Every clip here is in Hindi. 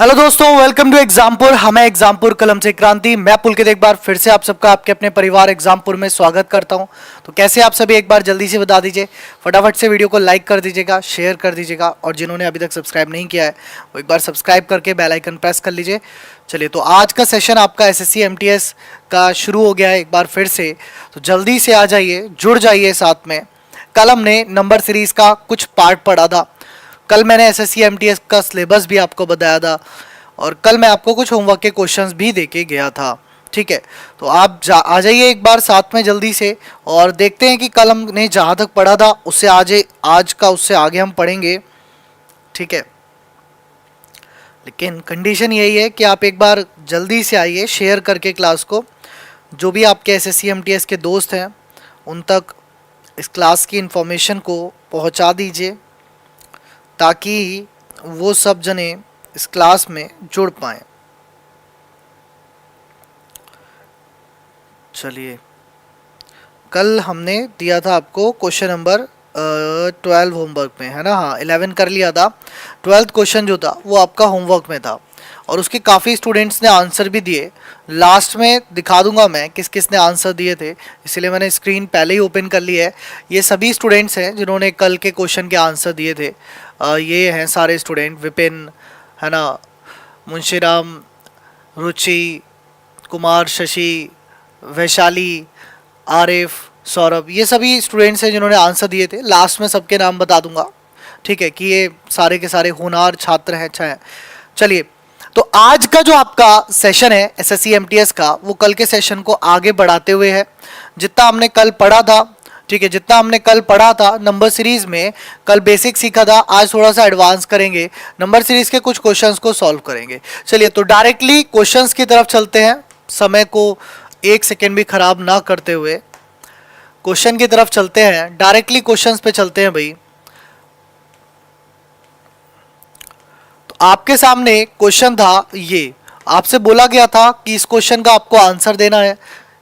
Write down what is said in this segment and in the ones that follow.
हेलो दोस्तों, वेलकम टू एग्जामपुर। हमें एग्जामपुर कलम से क्रांति। मैं पुलकित एक बार फिर से आप सबका आपके अपने परिवार एग्जामपुर में स्वागत करता हूं। तो कैसे आप सभी, एक बार जल्दी से बता दीजिए। फटाफट से वीडियो को लाइक कर दीजिएगा, शेयर कर दीजिएगा, और जिन्होंने अभी तक सब्सक्राइब नहीं किया है वो एक बार सब्सक्राइब करके बेल आइकन प्रेस कर लीजिए। चलिए, तो आज का सेशन आपका एसएससी एमटीएस का शुरू हो गया है एक बार फिर से। तो जल्दी से आ जाइए, जुड़ जाइए साथ में। कल हमने नंबर सीरीज का कुछ पार्ट पढ़ा था। कल मैंने एसएससी एमटीएस का सिलेबस भी आपको बताया था, और कल मैं आपको कुछ होमवर्क के क्वेश्चंस भी देके गया था। ठीक है, तो आप आ जाइए एक बार साथ में जल्दी से, और देखते हैं कि कल हमने जहाँ तक पढ़ा था उससे आज का उससे आगे हम पढ़ेंगे। ठीक है, लेकिन कंडीशन यही है कि आप एक बार जल्दी से आइए, शेयर करके क्लास को। जो भी आपके एसएससी एमटीएस के दोस्त हैं उन तक इस क्लास की इन्फॉर्मेशन को पहुंचा दीजिए, ताकि वो सब जने इस क्लास में जुड़ पाएं। चलिए, कल हमने दिया था आपको क्वेश्चन नंबर 12 होमवर्क में, है ना। हाँ, 11 कर लिया था। 12th क्वेश्चन जो था वो आपका होमवर्क में था, और उसके काफ़ी स्टूडेंट्स ने आंसर भी दिए। लास्ट में दिखा दूंगा मैं किस किस ने आंसर दिए थे, इसलिए मैंने स्क्रीन पहले ही ओपन कर ली है। ये सभी स्टूडेंट्स हैं जिन्होंने कल के क्वेश्चन के आंसर दिए थे। ये हैं सारे स्टूडेंट, विपिन, है ना, मुंशीराम, रुचि, कुमार, शशि, वैशाली, आरिफ, सौरभ, ये सभी स्टूडेंट्स हैं जिन्होंने आंसर दिए थे। लास्ट में सबके नाम बता दूंगा, ठीक है, कि ये सारे के सारे होनहार छात्र हैं, अच्छा है। चलिए, तो आज का जो आपका सेशन है एसएससी एमटीएस का, वो कल के सेशन को आगे बढ़ाते हुए है। जितना हमने कल पढ़ा था, ठीक है, जितना हमने कल पढ़ा था नंबर सीरीज में, कल बेसिक सीखा था, आज थोड़ा सा एडवांस करेंगे, नंबर सीरीज के कुछ क्वेश्चंस को सॉल्व करेंगे। चलिए, तो डायरेक्टली क्वेश्चंस की तरफ चलते हैं, समय को एक सेकेंड भी खराब ना करते हुए क्वेश्चन की तरफ चलते हैं। डायरेक्टली क्वेश्चंस पे चलते हैं भाई। तो आपके सामने क्वेश्चन था, ये आपसे बोला गया था कि इस क्वेश्चन का आपको आंसर देना है।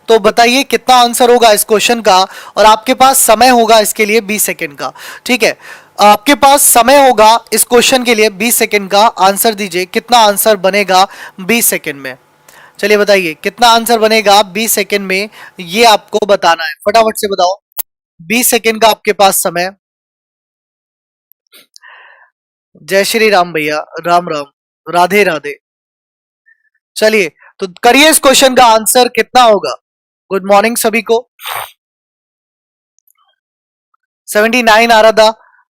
तो बताइए कितना आंसर होगा इस क्वेश्चन का, और आपके पास समय होगा इसके लिए 20 सेकेंड का। ठीक है, आपके पास समय होगा इस क्वेश्चन के लिए 20 सेकेंड का। आंसर दीजिए, कितना आंसर बनेगा 20 सेकेंड में। चलिए बताइए कितना आंसर बनेगा 20 सेकेंड में, ये आपको बताना है। फटाफट से बताओ, 20 सेकेंड का आपके पास समय। जय श्री राम भैया, राम राम, राधे राधे। चलिए, तो करिए इस क्वेश्चन का आंसर कितना होगा। गुड मॉर्निंग सभी को। 79 आ रहा था।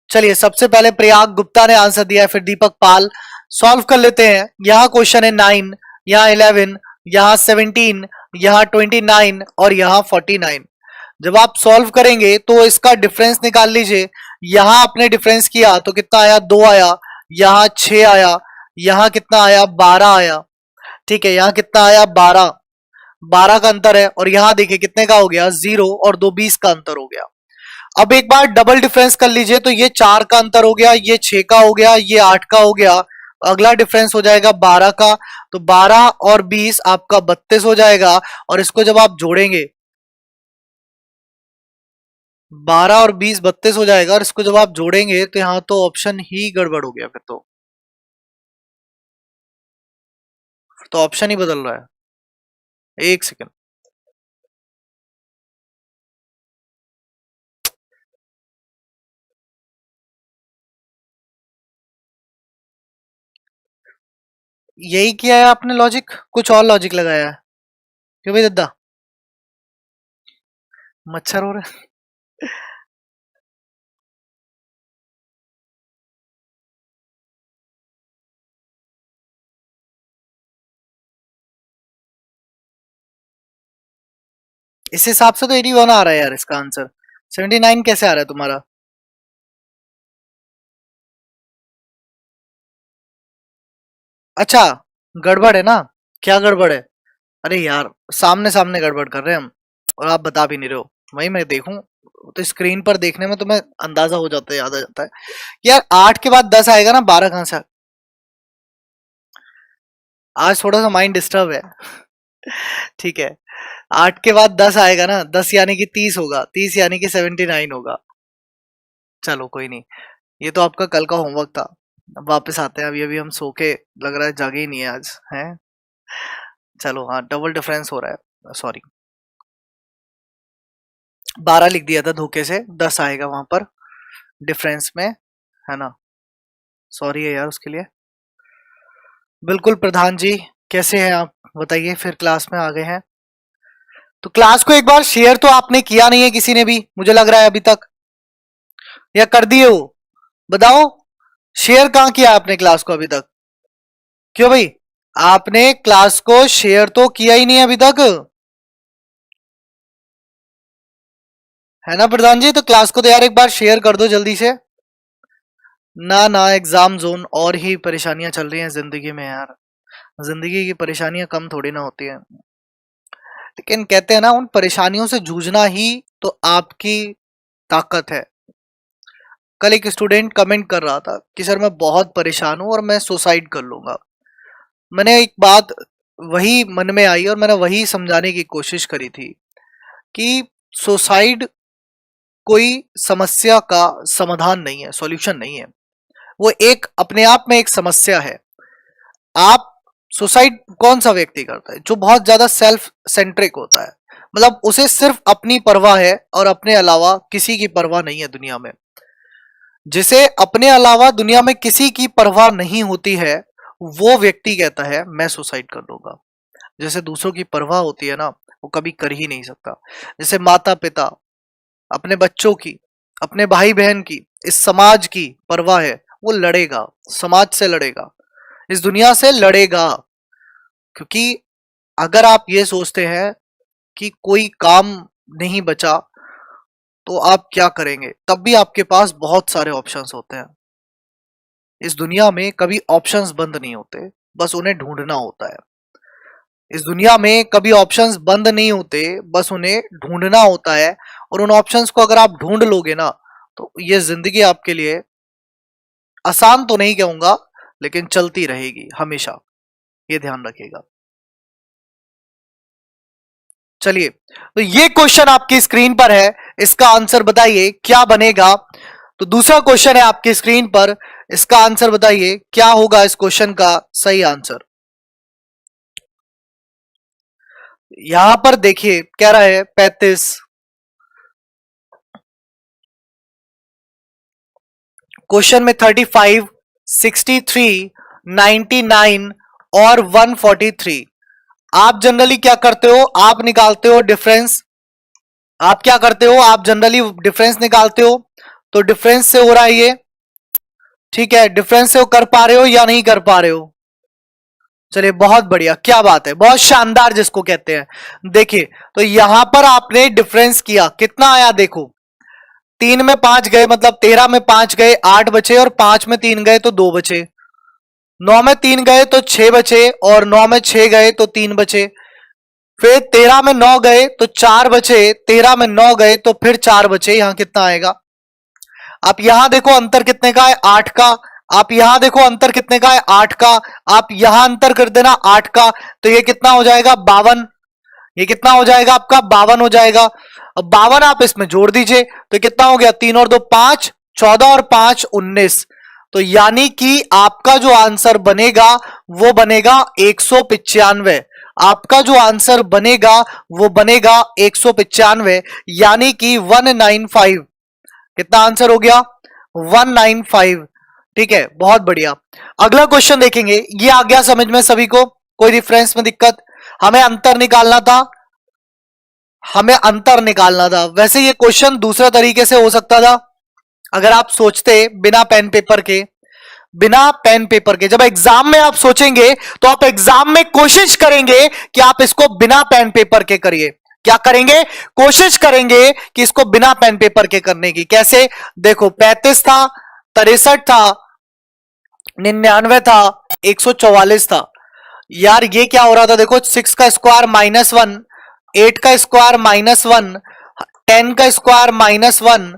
चलिए, सबसे पहले प्रयाग गुप्ता ने आंसर दिया है, फिर दीपक पाल। सॉल्व कर लेते हैं। यहाँ क्वेश्चन है 9, यहाँ 11, यहाँ 17, यहाँ 29 और यहाँ 49। जब आप सॉल्व करेंगे तो इसका डिफरेंस निकाल लीजिए। यहां आपने डिफरेंस किया तो कितना आया, 2 आया। यहां 6 आया। यहां कितना आया, 12 आया। ठीक है, यहां कितना आया, 12। 12 का अंतर है, और यहां देखिए कितने का हो गया, 0 और 2 20 का अंतर हो गया। अब एक बार डबल डिफरेंस कर लीजिए, तो ये 4 का अंतर हो गया, ये 6 का हो गया, ये 8 का हो गया। अगला डिफरेंस हो जाएगा 12 का, तो 12 और 20 आपका 32 हो जाएगा। और इसको जब आप जोड़ेंगे, 12 और 20 32 हो जाएगा, और इसको जब आप जोड़ेंगे तो यहां तो ऑप्शन ही गड़बड़ हो गया। फिर तो ऑप्शन ही बदल रहा है। एक सेकंड, यही किया है आपने लॉजिक, कुछ और लॉजिक लगाया है क्यों भाई दद्दा? मच्छर हो रहा है। इस हिसाब से तो 81 आ रहा है यार इसका आंसर। 79 कैसे आ रहा है तुम्हारा? अच्छा, गड़बड़ है ना? क्या गड़बड़ है? अरे यार, सामने सामने गड़बड़ कर रहे हैं हम, और आप बता भी नहीं रहे हो। वही मैं देखूं तो स्क्रीन पर देखने में तुम्हें अंदाजा हो जाता है, याद आ जाता है। यार, 8 के बाद 10 आएगा ना, 12 कहां से आज थोड़ा सा माइंड डिस्टर्ब है। ठीक है, 8 के बाद 10 आएगा ना, 10 यानी कि 30 होगा, 30 यानी कि 79 होगा। चलो कोई नहीं, ये तो आपका कल का होमवर्क था। अब वापस आते हैं, अभी अभी हम सो के लग रहा है जागे ही नहीं है आज हैं। चलो हाँ, डबल डिफरेंस हो रहा है, सॉरी 12 लिख दिया था धोखे से, 10 आएगा वहां पर डिफरेंस में, है ना। सॉरी है यार उसके लिए। बिल्कुल प्रधान जी, कैसे हैं आप, बताइए, फिर क्लास में आ गए हैं। तो क्लास को एक बार शेयर तो आपने किया नहीं है किसी ने भी, मुझे लग रहा है अभी तक, या कर दिए हो, बताओ। शेयर कहाँ किया आपने क्लास को अभी तक? क्यों भाई, आपने क्लास को शेयर तो किया ही नहीं अभी तक, है ना प्रधान जी? तो क्लास को तो यार एक बार शेयर कर दो जल्दी से। ना ना, एग्जाम जोन और ही परेशानियां चल रही हैं जिंदगी में यार, जिंदगी की परेशानियां कम थोड़ी ना होती हैं। लेकिन कहते हैं ना, उन परेशानियों से जूझना ही तो आपकी ताकत है। कल एक स्टूडेंट कमेंट कर रहा था कि सर मैं बहुत परेशान हूं और मैं सुसाइड कर लूंगा। मैंने एक बात वही मन में आई और मैंने वही समझाने की कोशिश करी थी कि सुसाइड कोई समस्या का समाधान नहीं है, सॉल्यूशन नहीं है। वो एक अपने आप में एक समस्या है। आप सुसाइड कौन सा व्यक्ति करता है? जो बहुत ज्यादा सेल्फ सेंट्रिक होता है, मतलब उसे सिर्फ अपनी परवाह है और अपने अलावा किसी की परवाह नहीं है दुनिया में। जिसे अपने अलावा दुनिया में किसी की परवाह नहीं होती है, वो व्यक्ति कहता है मैं सुसाइड कर लूंगा। जैसे दूसरों की परवाह होती है ना, वो कभी कर ही नहीं सकता। जैसे माता पिता अपने बच्चों की, अपने भाई बहन की, इस समाज की परवाह है, वो लड़ेगा, समाज से लड़ेगा, इस दुनिया से लड़ेगा। क्योंकि अगर आप ये सोचते हैं कि कोई काम नहीं बचा तो आप क्या करेंगे, तब भी आपके पास बहुत सारे ऑप्शंस होते हैं। इस दुनिया में कभी ऑप्शंस बंद नहीं होते, बस उन्हें ढूंढना होता है। इस दुनिया में कभी ऑप्शंस बंद नहीं होते, बस उन्हें ढूंढना होता है। और उन ऑप्शंस को अगर आप ढूंढ लोगे ना, तो ये जिंदगी आपके लिए आसान तो नहीं कहूंगा, लेकिन चलती रहेगी हमेशा, ये ध्यान रखिएगा। चलिए, तो ये क्वेश्चन आपकी स्क्रीन पर है, इसका आंसर बताइए क्या बनेगा। तो दूसरा क्वेश्चन है आपकी स्क्रीन पर, इसका आंसर बताइए क्या होगा इस क्वेश्चन का सही आंसर। यहां पर देखिए कह रहा है 35, क्वेश्चन में 35, 63, 99 और 143। आप जनरली क्या करते हो, आप निकालते हो डिफरेंस। आप क्या करते हो, आप जनरली डिफरेंस निकालते हो। तो डिफरेंस से हो रहा है ये, ठीक है। डिफरेंस से वो कर पा रहे हो या नहीं कर पा रहे हो? चलिए बहुत बढ़िया, क्या बात है, बहुत शानदार जिसको कहते हैं। देखिए, तो यहां पर आपने डिफरेंस किया, कितना आया देखो। 3 में 5 गए, मतलब 13 में 5 गए 8 बचे, और 5 में 3 गए तो 2 बचे। 9 में 3 गए तो 6 बचे, और 9 में 6 गए तो 3 बचे। फिर 13 में 9 गए तो 4 बचे, 13 में 9 गए तो फिर 4 बचे। यहां कितना आएगा? आप यहां देखो अंतर कितने का है, 8 का। आप यहां देखो अंतर कितने का है, 8 का। आप यहां अंतर कर देना 8 का, तो ये कितना हो जाएगा, 52। ये कितना हो जाएगा आपका, 52 हो जाएगा। अब 52 आप इसमें जोड़ दीजिए, तो कितना हो गया, 3 और 2 5, 14 और 5 19। तो यानी कि आपका जो आंसर बनेगा वो बनेगा 195। आपका जो आंसर बनेगा वो बनेगा 195, यानी कि 195। कितना आंसर हो गया, 195। ठीक है, बहुत बढ़िया। अगला क्वेश्चन देखेंगे, ये आ गया समझ में सभी को, कोई रेफरेंस में दिक्कत? हमें अंतर निकालना था, हमें अंतर निकालना था। वैसे ये क्वेश्चन दूसरा तरीके से हो सकता था, अगर आप सोचते बिना पेन पेपर के। बिना पेन पेपर के जब एग्जाम में आप सोचेंगे, तो आप एग्जाम में कोशिश करेंगे कि आप इसको बिना पेन पेपर के करिए। क्या करेंगे, कोशिश करेंगे कि इसको बिना पेन पेपर के करने की। कैसे, देखो 35 था, 63 था, 99 था, 144 था। यार ये क्या हो रहा था, देखो 6 का स्क्वायर -1, 8 का स्क्वायर -1, 10 का स्क्वायर -1,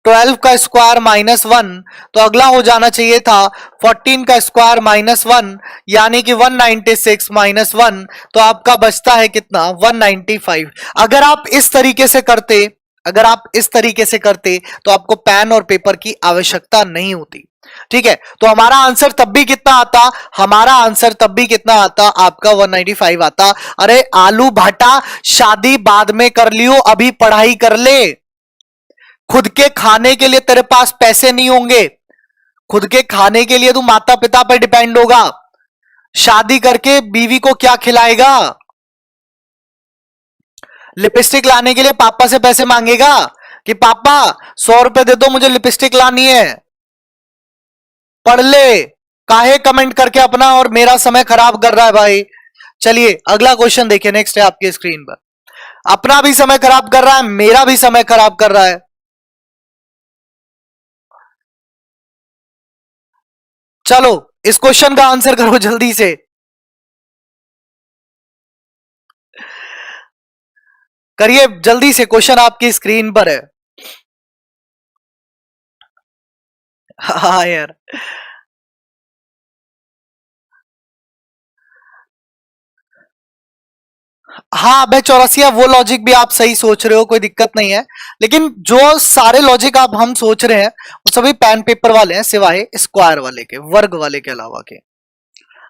12 का स्क्वायर -1। तो अगला हो जाना चाहिए था 14 का स्क्वायर -1, यानी कि 196 -1। तो आपका बचता है कितना, 195। अगर आप इस तरीके से करते, अगर आप इस तरीके से करते, तो आपको पेन और पेपर की आवश्यकता नहीं होती। ठीक है, तो हमारा आंसर तब भी कितना आता, हमारा आंसर तब भी कितना आता, आपका 195 आता। अरे आलू भाटा, शादी बाद में कर लियो, अभी पढ़ाई कर ले। खुद के खाने के लिए तेरे पास पैसे नहीं होंगे, खुद के खाने के लिए तू माता पिता पर डिपेंड होगा, शादी करके बीवी को क्या खिलाएगा? लिपस्टिक लाने के लिए पापा से पैसे मांगेगा कि पापा 100 रुपए दे दो, मुझे लिपस्टिक लानी है। पढ़ ले, काहे कमेंट करके अपना और मेरा समय खराब कर रहा है भाई। चलिए अगला क्वेश्चन देखिए, नेक्स्ट है आपकी स्क्रीन पर। अपना भी समय खराब कर रहा है, मेरा भी समय खराब कर रहा है। चलो इस क्वेश्चन का आंसर करो जल्दी से। करिए जल्दी से, क्वेश्चन आपकी स्क्रीन पर है। हाँ यार, हाँ भाई चौरसिया, वो लॉजिक भी आप सही सोच रहे हो, कोई दिक्कत नहीं है। लेकिन जो सारे लॉजिक आप हम सोच रहे हैं वो सभी पेन पेपर वाले हैं, सिवाय स्क्वायर वाले के, वर्ग वाले के अलावा के।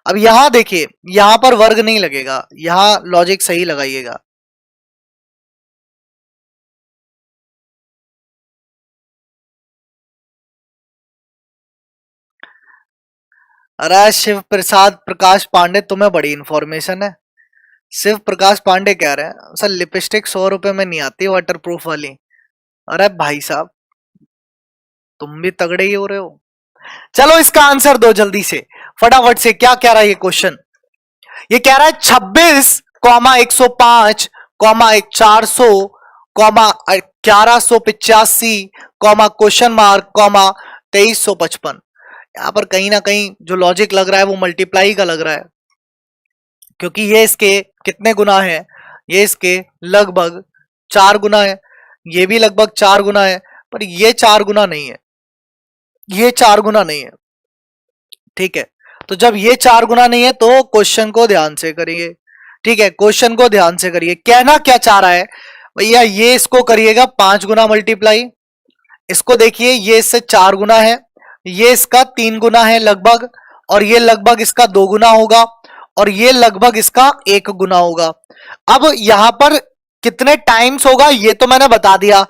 अब यहां देखिए, यहां पर वर्ग नहीं लगेगा, यहां लॉजिक सही लगाइएगा। अरे शिव प्रसाद प्रकाश पांडे, तुम्हें बड़ी इंफॉर्मेशन है। शिव प्रकाश पांडे कह रहे हैं सर लिपस्टिक 100 रुपए में नहीं आती वाटर प्रूफ वाली। अरे भाई साहब, तुम भी तगड़े ही हो रहे हो। चलो इसका आंसर दो जल्दी से, फटाफट से। क्या कह रहा है ये क्वेश्चन? ये कह रहा है 26,105, एक 400, 1185, क्वेश्चन मार्क, 2355। यहां पर कहीं ना कहीं जो लॉजिक लग रहा है वो मल्टीप्लाई का लग रहा है, क्योंकि ये इसके कितने गुना है, ये इसके लगभग 4 गुना है, ये भी लगभग 4 गुना है, पर ये 4 गुना नहीं है, ये 4 गुना नहीं है। ठीक है, तो जब ये 4 गुना नहीं है तो क्वेश्चन को ध्यान से करिए। ठीक है, क्वेश्चन को ध्यान से करिए, कहना क्या चाह रहा है भैया, ये इसको करिएगा 5 गुना मल्टीप्लाई, इसको देखिए ये इससे 4 गुना है, ये इसका 3 गुना है लगभग, और ये लगभग इसका 2 गुना होगा, और ये लगभग इसका 1 गुना होगा। अब यहां पर कितने टाइम्स होगा ये तो मैंने बता दिया,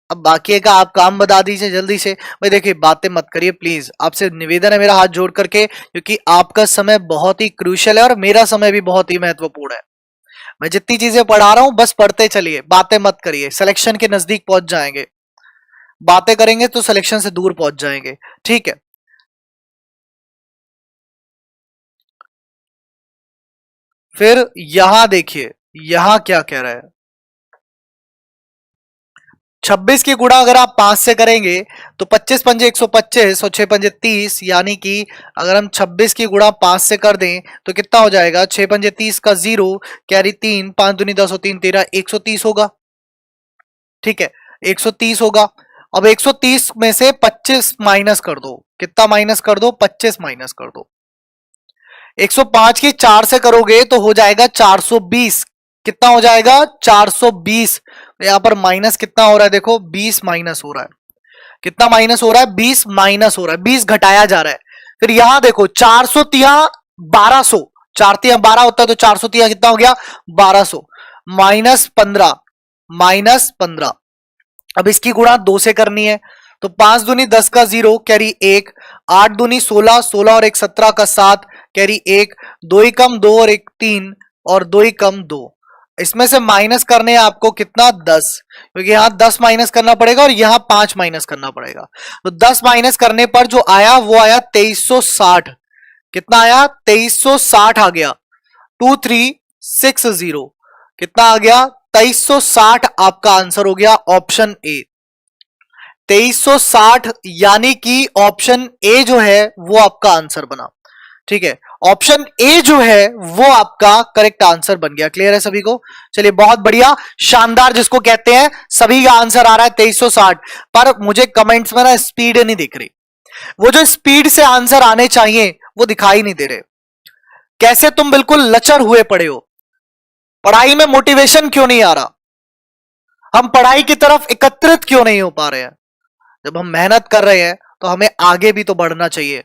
अब बाकी का आप काम बता दीजिए जल्दी से। भाई देखिए बातें मत करिए प्लीज, आपसे निवेदन है मेरा हाथ जोड़ करके, क्योंकि आपका समय बहुत ही क्रूशियल है और मेरा समय भी बहुत ही महत्वपूर्ण है। मैं जितनी चीजें पढ़ा रहा हूं बस पढ़ते चलिए, बातें मत करिए, सिलेक्शन के नजदीक पहुंच जाएंगे। बातें करेंगे तो सिलेक्शन से दूर पहुंच जाएंगे। ठीक है, फिर यहां देखिए, यहां क्या कह रहा है, 26 की गुणा अगर आप 5 से करेंगे तो 25 पंजे 125 और 6 पंजे 30, यानी कि अगर हम 26 की गुणा 5 से कर दें तो कितना हो जाएगा, 6 पंजे 30 का 0, कैरी 3, 5 दूनी 10 और 3 13, 130 होगा। ठीक है, 130 होगा। अब 130 में से 25 माइनस कर दो, कितना माइनस कर दो, 25 माइनस कर दो। 105 की 4 से करोगे तो हो जाएगा 420, कितना हो जाएगा, 420। यहां पर माइनस कितना हो रहा है, देखो 20 माइनस हो रहा है, कितना माइनस हो रहा है, 20 माइनस हो रहा है, 20 घटाया जा रहा है। फिर यहां देखो 400 तिया 1200, 4 तिया 12 होता है तो 400 तिया कितना हो गया, 1200, माइनस 15, माइनस 15। अब इसकी गुणा 2 से करनी है तो 5 दूनी 10 का 0, कैरी 1, 8 दूनी 16, 16 और 1 17 का 7, कैरी 1, 2 ही कम 2 और 1 3, और 2 ही कम 2। इसमें से माइनस करने हैं आपको कितना, 10, क्योंकि यहां 10 माइनस करना पड़ेगा और यहां 5 माइनस करना पड़ेगा। तो 10 माइनस करने पर जो आया वो आया 2360, कितना आया, 2360 आ गया, 2360, कितना आ गया, 2360 आपका आंसर हो गया, ऑप्शन ए 2360, यानी कि ऑप्शन ए जो है वो आपका आंसर बना। ठीक है, ऑप्शन ए जो है वो आपका करेक्ट आंसर बन गया। क्लियर है सभी को? चलिए बहुत बढ़िया, शानदार जिसको कहते हैं, सभी का आंसर आ रहा है 2360। पर मुझे कमेंट्स में ना स्पीड नहीं दिख रही, वो जो स्पीड से आंसर आने चाहिए वो दिखाई नहीं दे रहे। कैसे तुम बिल्कुल लचर हुए पड़े हो, पढ़ाई में मोटिवेशन क्यों नहीं आ रहा, हम पढ़ाई की तरफ एकत्रित क्यों नहीं हो पा रहे हैं? जब हम मेहनत कर रहे हैं तो हमें आगे भी तो बढ़ना चाहिए।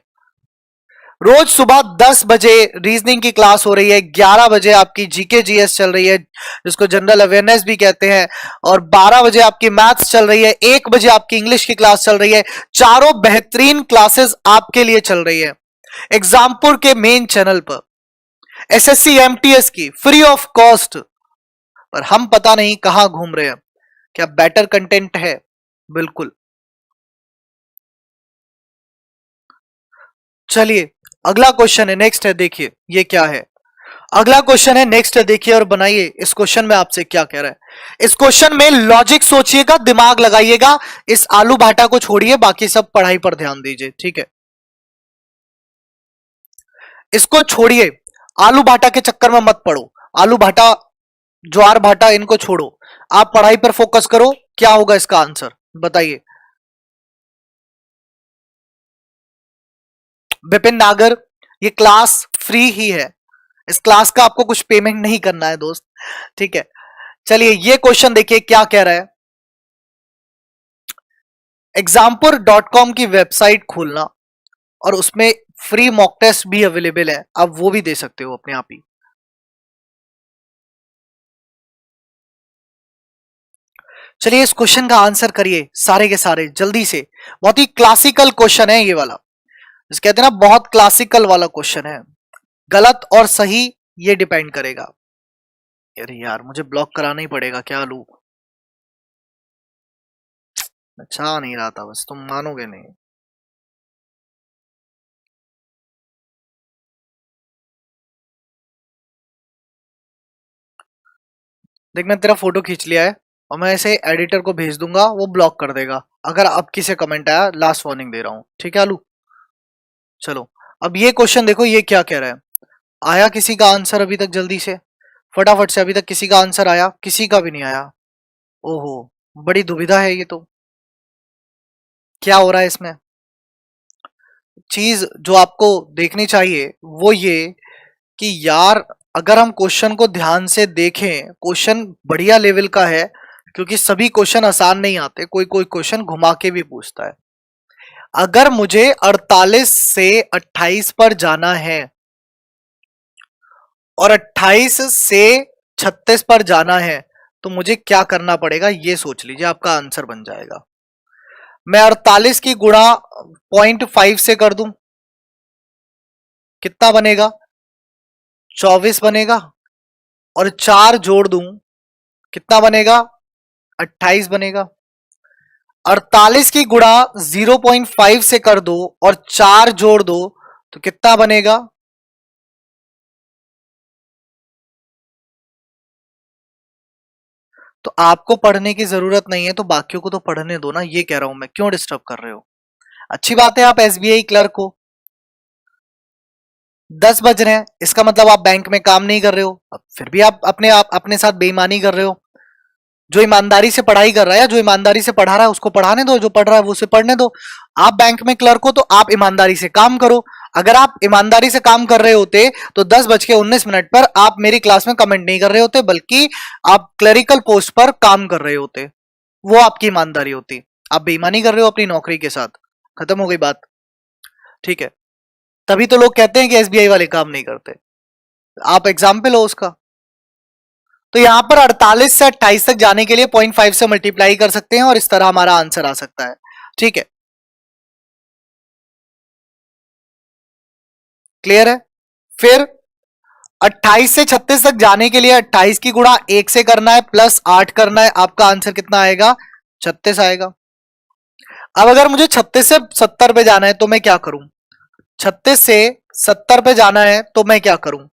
रोज सुबह 10 बजे रीजनिंग की क्लास हो रही है, 11 बजे आपकी जीके जीएस चल रही है जिसको जनरल अवेयरनेस भी कहते हैं, और 12 बजे आपकी मैथ्स चल रही है, 1 बजे आपकी इंग्लिश की क्लास चल रही है। चारों बेहतरीन क्लासेस आपके लिए चल रही है एग्जामपुर के मेन चैनल पर, एसएससी एमटीएस की फ्री ऑफ कॉस्ट। पर हम पता नहीं कहां घूम रहे हैं। क्या बेटर कंटेंट है? बिल्कुल। चलिए अगला क्वेश्चन है, नेक्स्ट है, देखिए ये क्या है। अगला क्वेश्चन है, नेक्स्ट है, देखिए और बनाइए। इस क्वेश्चन में आपसे क्या कह रहा है, इस क्वेश्चन में लॉजिक सोचिएगा, दिमाग लगाइएगा, इस आलू भाटा को छोड़िए, बाकी सब पढ़ाई पर ध्यान दीजिए, ठीक है। इसको छोड़िए, आलू भाटा के चक्कर में मत पड़ो, आलू भाटा ज्वार भाटा इनको छोड़ो, आप पढ़ाई पर फोकस करो। क्या होगा इसका आंसर बताइए। विपिन नागर, ये क्लास फ्री ही है, इस क्लास का आपको कुछ पेमेंट नहीं करना है दोस्त, ठीक है। चलिए ये क्वेश्चन देखिए क्या कह रहा है। एग्जाम्पुर.com की वेबसाइट खोलना और उसमें फ्री मॉक टेस्ट भी अवेलेबल है, आप वो भी दे सकते हो अपने आप ही। चलिए इस क्वेश्चन का आंसर करिए सारे के सारे जल्दी से। बहुत ही क्लासिकल क्वेश्चन है ये वाला, जिसे कहते हैं ना बहुत क्लासिकल वाला क्वेश्चन है। गलत और सही ये डिपेंड करेगा। अरे यार मुझे ब्लॉक कराना ही पड़ेगा, क्या लूं? अच्छा नहीं रहा था, बस तुम मानोगे नहीं। देख मैं तेरा फोटो खींच लिया है और मैं इसे एडिटर को भेज दूंगा, वो ब्लॉक कर देगा अगर अब किसी कमेंट आया। लास्ट वार्निंग दे रहा हूं, ठीक है आलू? चलो अब ये क्वेश्चन देखो, ये क्या कह रहा है। आया किसी का आंसर अभी तक? जल्दी से फटाफट से, अभी तक किसी का आंसर आया? किसी का भी नहीं आया। ओहो, बड़ी दुविधा है ये तो। क्या हो रहा है इसमें? चीज जो आपको देखनी चाहिए वो ये कि यार अगर हम क्वेश्चन को ध्यान से देखें, क्वेश्चन बढ़िया लेवल का है, क्योंकि सभी क्वेश्चन आसान नहीं आते, कोई कोई क्वेश्चन घुमा के भी पूछता है। अगर मुझे 48 से 28 पर जाना है और 28 से 36 पर जाना है, तो मुझे क्या करना पड़ेगा ये सोच लीजिए, आपका आंसर बन जाएगा। मैं 48 की गुणा 0.5 से कर दूं, कितना बनेगा? 24 बनेगा। और 4 जोड़ दूं, कितना बनेगा? 28 बनेगा। 48 की गुणा 0.5 से कर दो और 4 जोड़ दो, तो कितना बनेगा? तो आपको पढ़ने की जरूरत नहीं है तो बाकियों को तो पढ़ने दो ना, ये कह रहा हूं मैं, क्यों डिस्टर्ब कर रहे हो? अच्छी बात है आप एसबीआई क्लर्क हो, 10 बज रहे हैं, इसका मतलब आप बैंक में काम नहीं कर रहे हो, अब फिर भी आप अपने साथ बेईमानी कर रहे हो। जो ईमानदारी से पढ़ाई कर रहा है या जो ईमानदारी से पढ़ा रहा है उसको पढ़ाने दो, जो पढ़ रहा है वो उसे पढ़ने दो। आप बैंक में क्लर्क हो तो आप ईमानदारी से काम करो। अगर आप ईमानदारी से काम कर रहे होते तो 10:19 पर आप मेरी क्लास में कमेंट नहीं कर रहे होते, बल्कि आप क्लरिकल पोस्ट पर काम कर रहे होते। वो आपकी ईमानदारी होती। आप बेईमानी कर रहे हो अपनी नौकरी के साथ, खत्म हो गई बात, ठीक है। तभी तो लोग कहते हैं कि एसबीआई वाले काम नहीं करते, आप एग्जाम्पल हो उसका। तो यहां पर 48 से 28 तक जाने के लिए 0.5 से मल्टीप्लाई कर सकते हैं और इस तरह हमारा आंसर आ सकता है, ठीक है। क्लियर है? फिर 28 से 36 तक जाने के लिए 28 की गुणा 1 से करना है प्लस 8 करना है, आपका आंसर कितना आएगा? 36 आएगा। अब अगर मुझे 36 से 70 पे जाना है तो मैं क्या करूं? 36 से 70 पे जाना है तो मैं क्या करूं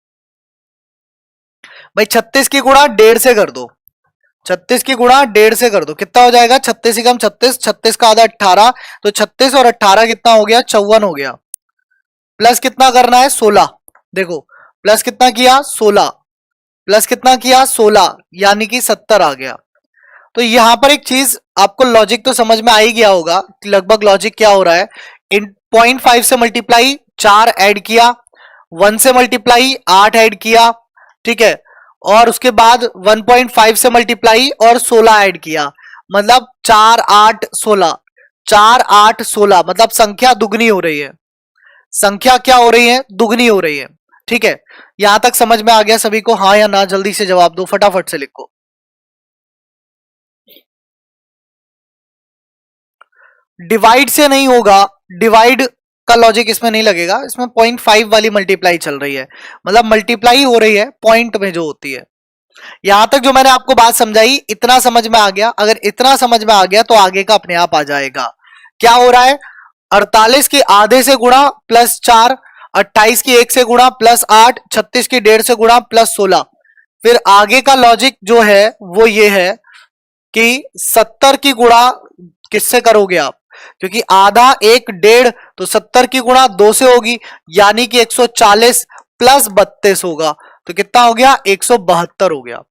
भाई? 36 की गुणा 1.5 से कर दो, 36 की गुणा 1.5 से कर दो, कितना हो जाएगा? 36 एकम 36, 36 का आधा 18, तो 36 और 18 कितना हो गया? 54 हो गया। प्लस कितना करना है? 16। देखो प्लस कितना किया? 16, प्लस कितना किया? 16, यानी कि 70 आ गया। तो यहां पर एक चीज आपको लॉजिक तो समझ में आ ही गया होगा कि लगभग लॉजिक क्या हो रहा है। इन 0.5 से मल्टीप्लाई 4 ऐड किया, 1 से मल्टीप्लाई 8 ऐड किया, ठीक है, और उसके बाद 1.5 से मल्टीप्लाई और 16 ऐड किया, मतलब 4 8 16, 4 8 16, मतलब संख्या दुगनी हो रही है। संख्या क्या हो रही है? दुगनी हो रही है। ठीक है, यहां तक समझ में आ गया सभी को? हाँ या ना, जल्दी से जवाब दो, फटाफट से लिखो। डिवाइड से नहीं होगा, डिवाइड का लॉजिक इसमें नहीं लगेगा, इसमें 0.5 वाली मल्टीप्लाई चल रही है, मतलब मल्टीप्लाई हो रही है पॉइंट में जो होती है। यहां तक जो मैंने आपको बात समझाई, इतना समझ में आ गया? अगर इतना समझ में आ गया तो आगे का अपने आप आ जाएगा। क्या हो रहा है? 48 की आधे से गुणा प्लस 4, 28 की 1 से गुणा प्लस 8, 36 की 1.5 से गुणा प्लस 16। फिर आगे का लॉजिक जो है वो ये है कि 70 की गुणा किससे करोगे आप? क्योंकि आधा 1 1.5, तो 70 की गुणा 2 से होगी, यानी कि 140 प्लस 32 होगा, तो कितना हो गया? 172 हो गया।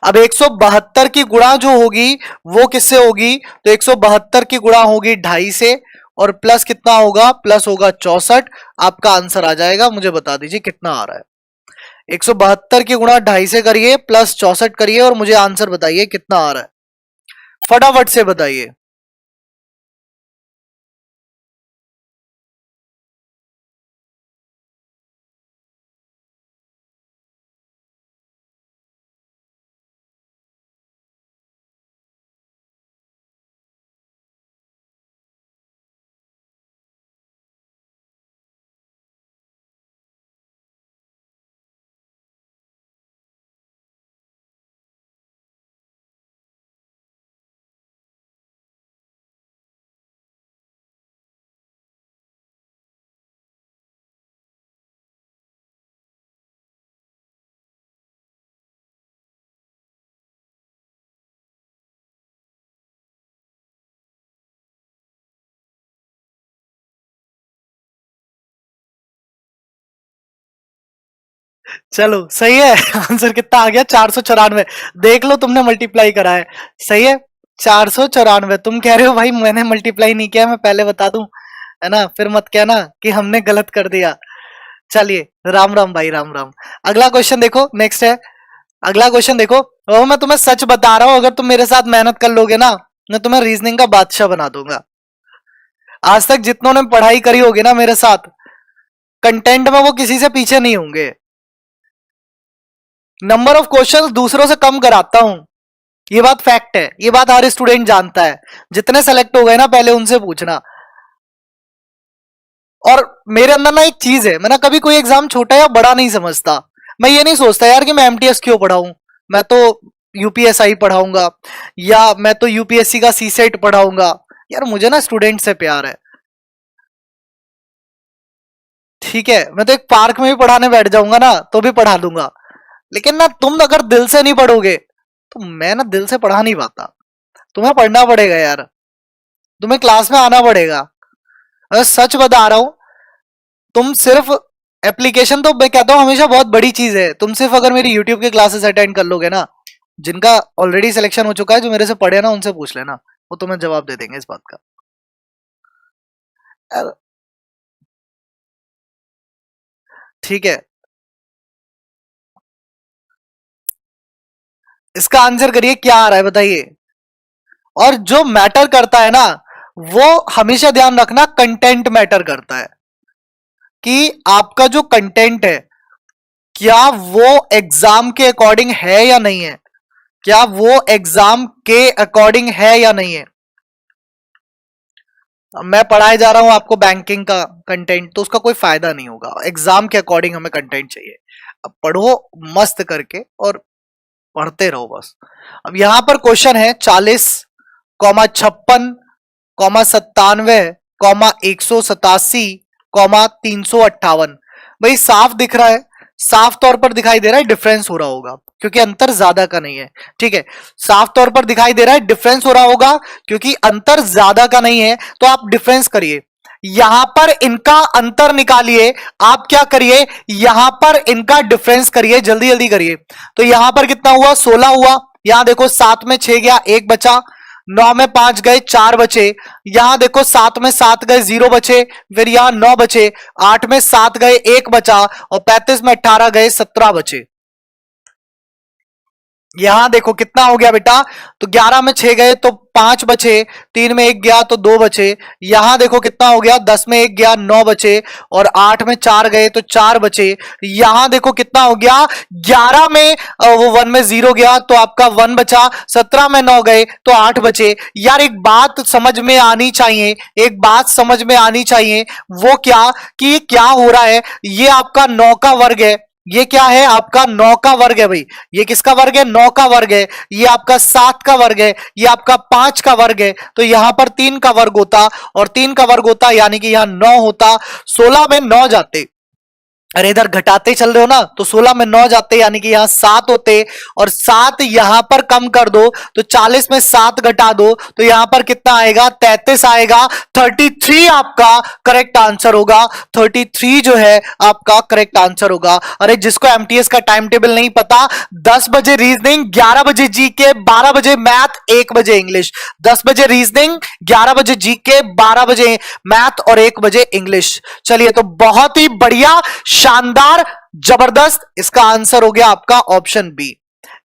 अब 172 की गुणा जो होगी वो किससे होगी? तो 172 की गुणा होगी 2.5 से, और प्लस कितना होगा? प्लस होगा 64। आपका आंसर आ जाएगा, मुझे बता दीजिए कितना आ रहा है। 172 की गुणा 2.5 से करिए, प्लस 64 करिए, और मुझे आंसर बताइए कितना आ रहा है, फटाफट से बताइए। चलो सही है। आंसर कितना आ गया? 494। देख लो, तुमने मल्टीप्लाई करा है, सही है। 494। तुम कह रहे हो भाई मैंने मल्टीप्लाई नहीं किया, मैं पहले बता दूं, है ना? फिर मत कहना कि हमने गलत कर दिया। चलिए, राम राम भाई, राम राम। अगला क्वेश्चन देखो, नेक्स्ट है। अगला क्वेश्चन देखो, और मैं तुम्हें सच बता रहा हूं, अगर तुम मेरे साथ मेहनत कर लोगे ना, मैं तुम्हें रीजनिंग का बादशाह बना दूंगा। आज तक जितनों ने पढ़ाई करी होगी ना मेरे साथ, कंटेंट में वो किसी से पीछे नहीं होंगे। नंबर ऑफ क्वेश्चंस दूसरों से कम कराता हूं, ये बात फैक्ट है, ये बात हर स्टूडेंट जानता है। जितने सेलेक्ट हो गए ना, पहले उनसे पूछना। और मेरे अंदर ना एक चीज है, मैं ना कभी कोई एग्जाम छोटा या बड़ा नहीं समझता। मैं ये नहीं सोचता यार कि मैं एमटीएस क्यों पढ़ाऊं, मैं तो यूपीएसआई पढ़ाऊंगा, या मैं तो यूपीएससी का सी सेट पढ़ाऊंगा। यार मुझे ना स्टूडेंट से प्यार है, ठीक है? मैं तो एक पार्क में भी पढ़ाने बैठ जाऊंगा ना तो भी पढ़ा दूंगा। लेकिन ना तुम अगर दिल से नहीं पढ़ोगे तो मैं ना दिल से पढ़ा नहीं पाता। तुम्हें पढ़ना पड़ेगा यार, तुम्हें क्लास में आना पड़ेगा। अगर सच बता रहा हूं, तुम सिर्फ एप्लीकेशन तो मैं कहता हूं हमेशा बहुत बड़ी चीज है। तुम सिर्फ अगर मेरी यूट्यूब के क्लासेस अटेंड कर लोगे ना, जिनका ऑलरेडी सिलेक्शन हो चुका है, जो मेरे से पढ़े ना, उनसे पूछ लेना, वो तुम्हें जवाब दे देंगे इस बात का। यार, ठीक है, इसका आंसर करिए, क्या आ रहा है बताइए। और जो मैटर करता है ना, वो हमेशा ध्यान रखना, कंटेंट मैटर करता है, कि आपका जो कंटेंट है, क्या वो एग्जाम के अकॉर्डिंग है या नहीं है, क्या वो एग्जाम के अकॉर्डिंग है या नहीं है। मैं पढ़ाए जा रहा हूं आपको बैंकिंग का कंटेंट, तो उसका कोई फायदा नहीं होगा। एग्जाम के अकॉर्डिंग हमें कंटेंट चाहिए। अब पढ़ो मस्त करके, और पढ़ते रहो बस। अब यहां पर क्वेश्चन है 40,56,97,187,358। भाई साफ दिख रहा है, साफ तौर पर दिखाई दे रहा है डिफरेंस हो रहा होगा, क्योंकि अंतर ज्यादा का नहीं है। ठीक है, साफ तौर पर दिखाई दे रहा है डिफरेंस हो रहा होगा, क्योंकि अंतर ज्यादा का नहीं है। तो आप डिफरेंस करिए, यहां पर इनका अंतर निकालिए। आप क्या करिए, यहां पर इनका डिफरेंस करिए, जल्दी जल्दी करिए। तो यहां पर कितना हुआ? 16 हुआ। यहां देखो 7 में 6 गया, 1 बचा। 9 में 5 गए, 4 बचे। यहां देखो 7 में 7 गए, 0 बचे। फिर यहां 9 बचे। 8 में 7 गए, 1 बचा। और 35 में 18 गए, 17 बचे। यहां देखो कितना हो गया बेटा, तो 11 में 6 गए तो 5 बचे, 3 में 1 गया तो 2 बचे। यहां देखो कितना हो गया, 10 में 1 गया 9 बचे, और 8 में 4 गए तो 4 बचे। यहां देखो कितना हो गया, 11 में वो 1 में 0 गया तो आपका 1 बचा, 17 में 9 गए तो 8 बचे। यार एक बात समझ में आनी चाहिए, एक बात समझ में आनी चाहिए, वो क्या कि ये क्या हो रहा है, ये आपका 9 का वर्ग है, ये क्या है आपका 9 का वर्ग है भाई। ये किसका वर्ग है, 9 का वर्ग है। ये आपका 7 का वर्ग है, ये आपका 5 का वर्ग है। तो यहां पर 3 का वर्ग होता, और 3 का वर्ग होता यानी कि यहां 9 होता। 16 में 9 जाते, अरे इधर घटाते चल रहे हो ना, तो 16 में 9 जाते यानी कि यहां 7 होते, और 7 यहां पर कम कर दो तो 40 में 7 घटा दो तो यहां पर कितना आएगा, 33 आएगा। 33 आपका करेक्ट आंसर होगा, 33 जो है आपका करेक्ट आंसर होगा। अरे जिसको एमटीएस का टाइम टेबल नहीं पता, 10 बजे रीजनिंग, 11 बजे जीके, 12 बजे मैथ, 1 बजे इंग्लिश। 10 बजे रीजनिंग, 11 बजे जीके, 12 बजे मैथ और 1 बजे इंग्लिश। चलिए तो बहुत ही बढ़िया, शानदार, जबरदस्त, इसका आंसर हो गया आपका ऑप्शन बी।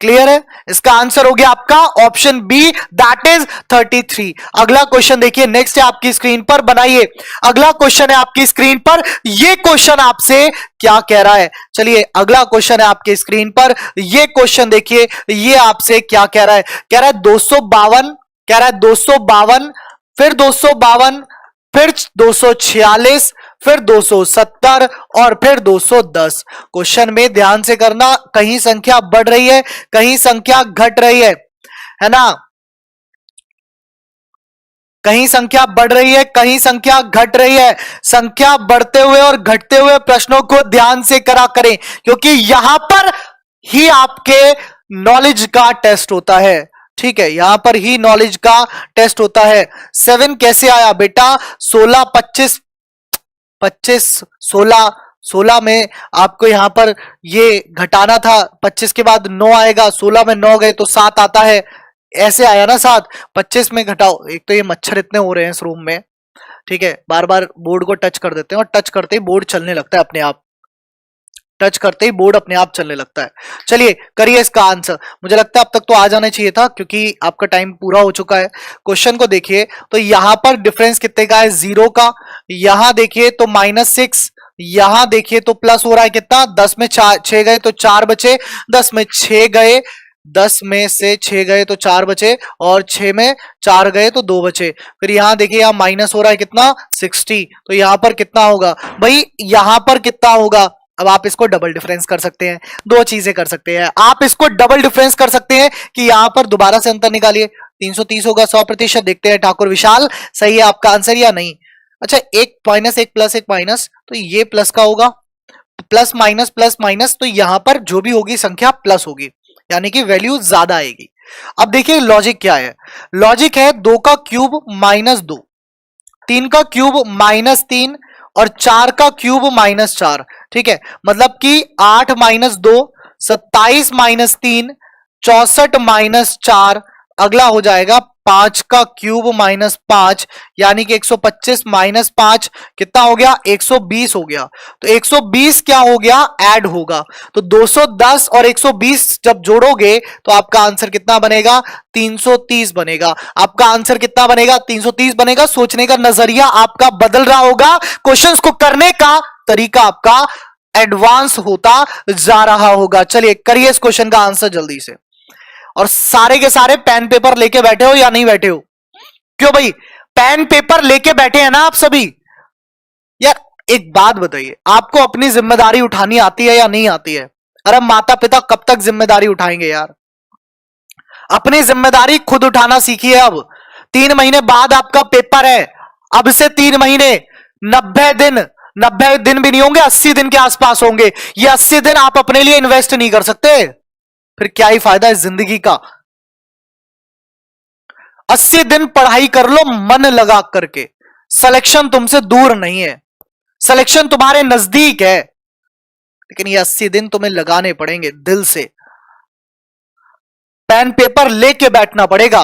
क्लियर है, इसका आंसर हो गया आपका ऑप्शन बी, दैट इज 33। अगला क्वेश्चन देखिए, नेक्स्ट है आपकी स्क्रीन पर, बनाइए। अगला क्वेश्चन है आपकी स्क्रीन पर, यह क्वेश्चन आपसे क्या कह रहा है, चलिए अगला क्वेश्चन है आपकी स्क्रीन पर, यह क्वेश्चन देखिए, यह आपसे क्या कह रहा है। कह रहा है 252, कह रहा है 252, फिर 252, फिर 246, फिर 270 और फिर 210। क्वेश्चन में ध्यान से करना, कहीं संख्या बढ़ रही है, कहीं संख्या घट रही है ना, कहीं संख्या बढ़ रही है, कहीं संख्या घट रही है। संख्या बढ़ते हुए और घटते हुए प्रश्नों को ध्यान से करा करें, क्योंकि यहां पर ही आपके नॉलेज का टेस्ट होता है। ठीक है, यहां पर ही नॉलेज का टेस्ट होता है। 7 कैसे आया बेटा, 16, 25, 25, 16, 16 में आपको यहां पर ये घटाना था, 25 के बाद 9 आएगा, 16 में 9 गए तो 7 आता है, ऐसे आया ना 7। 25 में घटाओ, एक तो ये मच्छर इतने हो रहे हैं इस रूम में, ठीक है, बार बार बोर्ड को टच कर देते हैं, और टच करते ही बोर्ड चलने लगता है अपने आप, टच करते ही बोर्ड अपने आप चलने लगता है। चलिए करिए इसका आंसर, मुझे लगता है अब तक तो आ जाना चाहिए था, क्योंकि आपका टाइम पूरा हो चुका है। क्वेश्चन को देखिए, तो यहां पर डिफरेंस कितने का है, 0 का। यहां देखिए तो -6, यहां देखिए तो प्लस हो रहा है कितना, 10 में 6 गए तो 4 बचे, 10 में 6 गए, 10 में से 6 गए तो 4 बचे, और 6 में 4 गए तो 2 बचे। फिर यहां देखिए, यहां माइनस हो रहा है कितना, 60, तो यहां पर कितना होगा भाई, यहां पर कितना होगा। अब आप इसको डबल डिफरेंस कर सकते हैं, दो चीजें कर सकते हैं, आप इसको डबल डिफरेंस कर सकते हैं कि यहां पर दोबारा से अंतर निकालिए, 330 होगा 100%। देखते हैं ठाकुर विशाल सही है आपका आंसर या नहीं। अच्छा, एक माइनस, एक प्लस, एक माइनस, तो ये प्लस का होगा, प्लस माइनस, तो यहां पर जो भी होगी संख्या प्लस होगी, यानी कि वैल्यू ज्यादा आएगी। अब देखिए लॉजिक क्या है, लॉजिक है 2 का क्यूब -2, 3 का क्यूब -3, और 4 का क्यूब -4। ठीक है, मतलब कि 8 -2, 27 -3, 64 -4, अगला हो जाएगा 5 का क्यूब -5, यानी कि 125 -5 कितना हो गया, 120 हो गया। तो 120 क्या हो गया, ऐड होगा, तो 210 और 120 जब जोड़ोगे तो आपका आंसर कितना बनेगा, 330 बनेगा। आपका आंसर कितना बनेगा, 330 बनेगा। सोचने का नजरिया आपका बदल रहा होगा, क्वेश्चंस को करने का तरीका आपका एडवांस होता जा रहा होगा। चलिए करिए इस क्वेश्चन का आंसर जल्दी से, और सारे के सारे पेन पेपर लेके बैठे हो या नहीं बैठे हो, क्यों भाई पेन पेपर लेके बैठे हैं ना आप सभी। यार एक बात बताइए, आपको अपनी जिम्मेदारी उठानी आती है या नहीं आती है। अरे माता पिता कब तक जिम्मेदारी उठाएंगे यार, अपनी जिम्मेदारी खुद उठाना सीखिए। अब 3 महीने बाद आपका पेपर है, अब से 3 महीने, 90 दिन, 90 दिन भी नहीं होंगे, 80 दिन के आसपास होंगे। ये 80 दिन आप अपने लिए इन्वेस्ट नहीं कर सकते, फिर क्या ही फायदा है जिंदगी का। 80 दिन पढ़ाई कर लो मन लगा करके, सिलेक्शन तुमसे दूर नहीं है, सिलेक्शन तुम्हारे नजदीक है, लेकिन ये 80 दिन तुम्हें लगाने पड़ेंगे दिल से, पेन पेपर लेके बैठना पड़ेगा।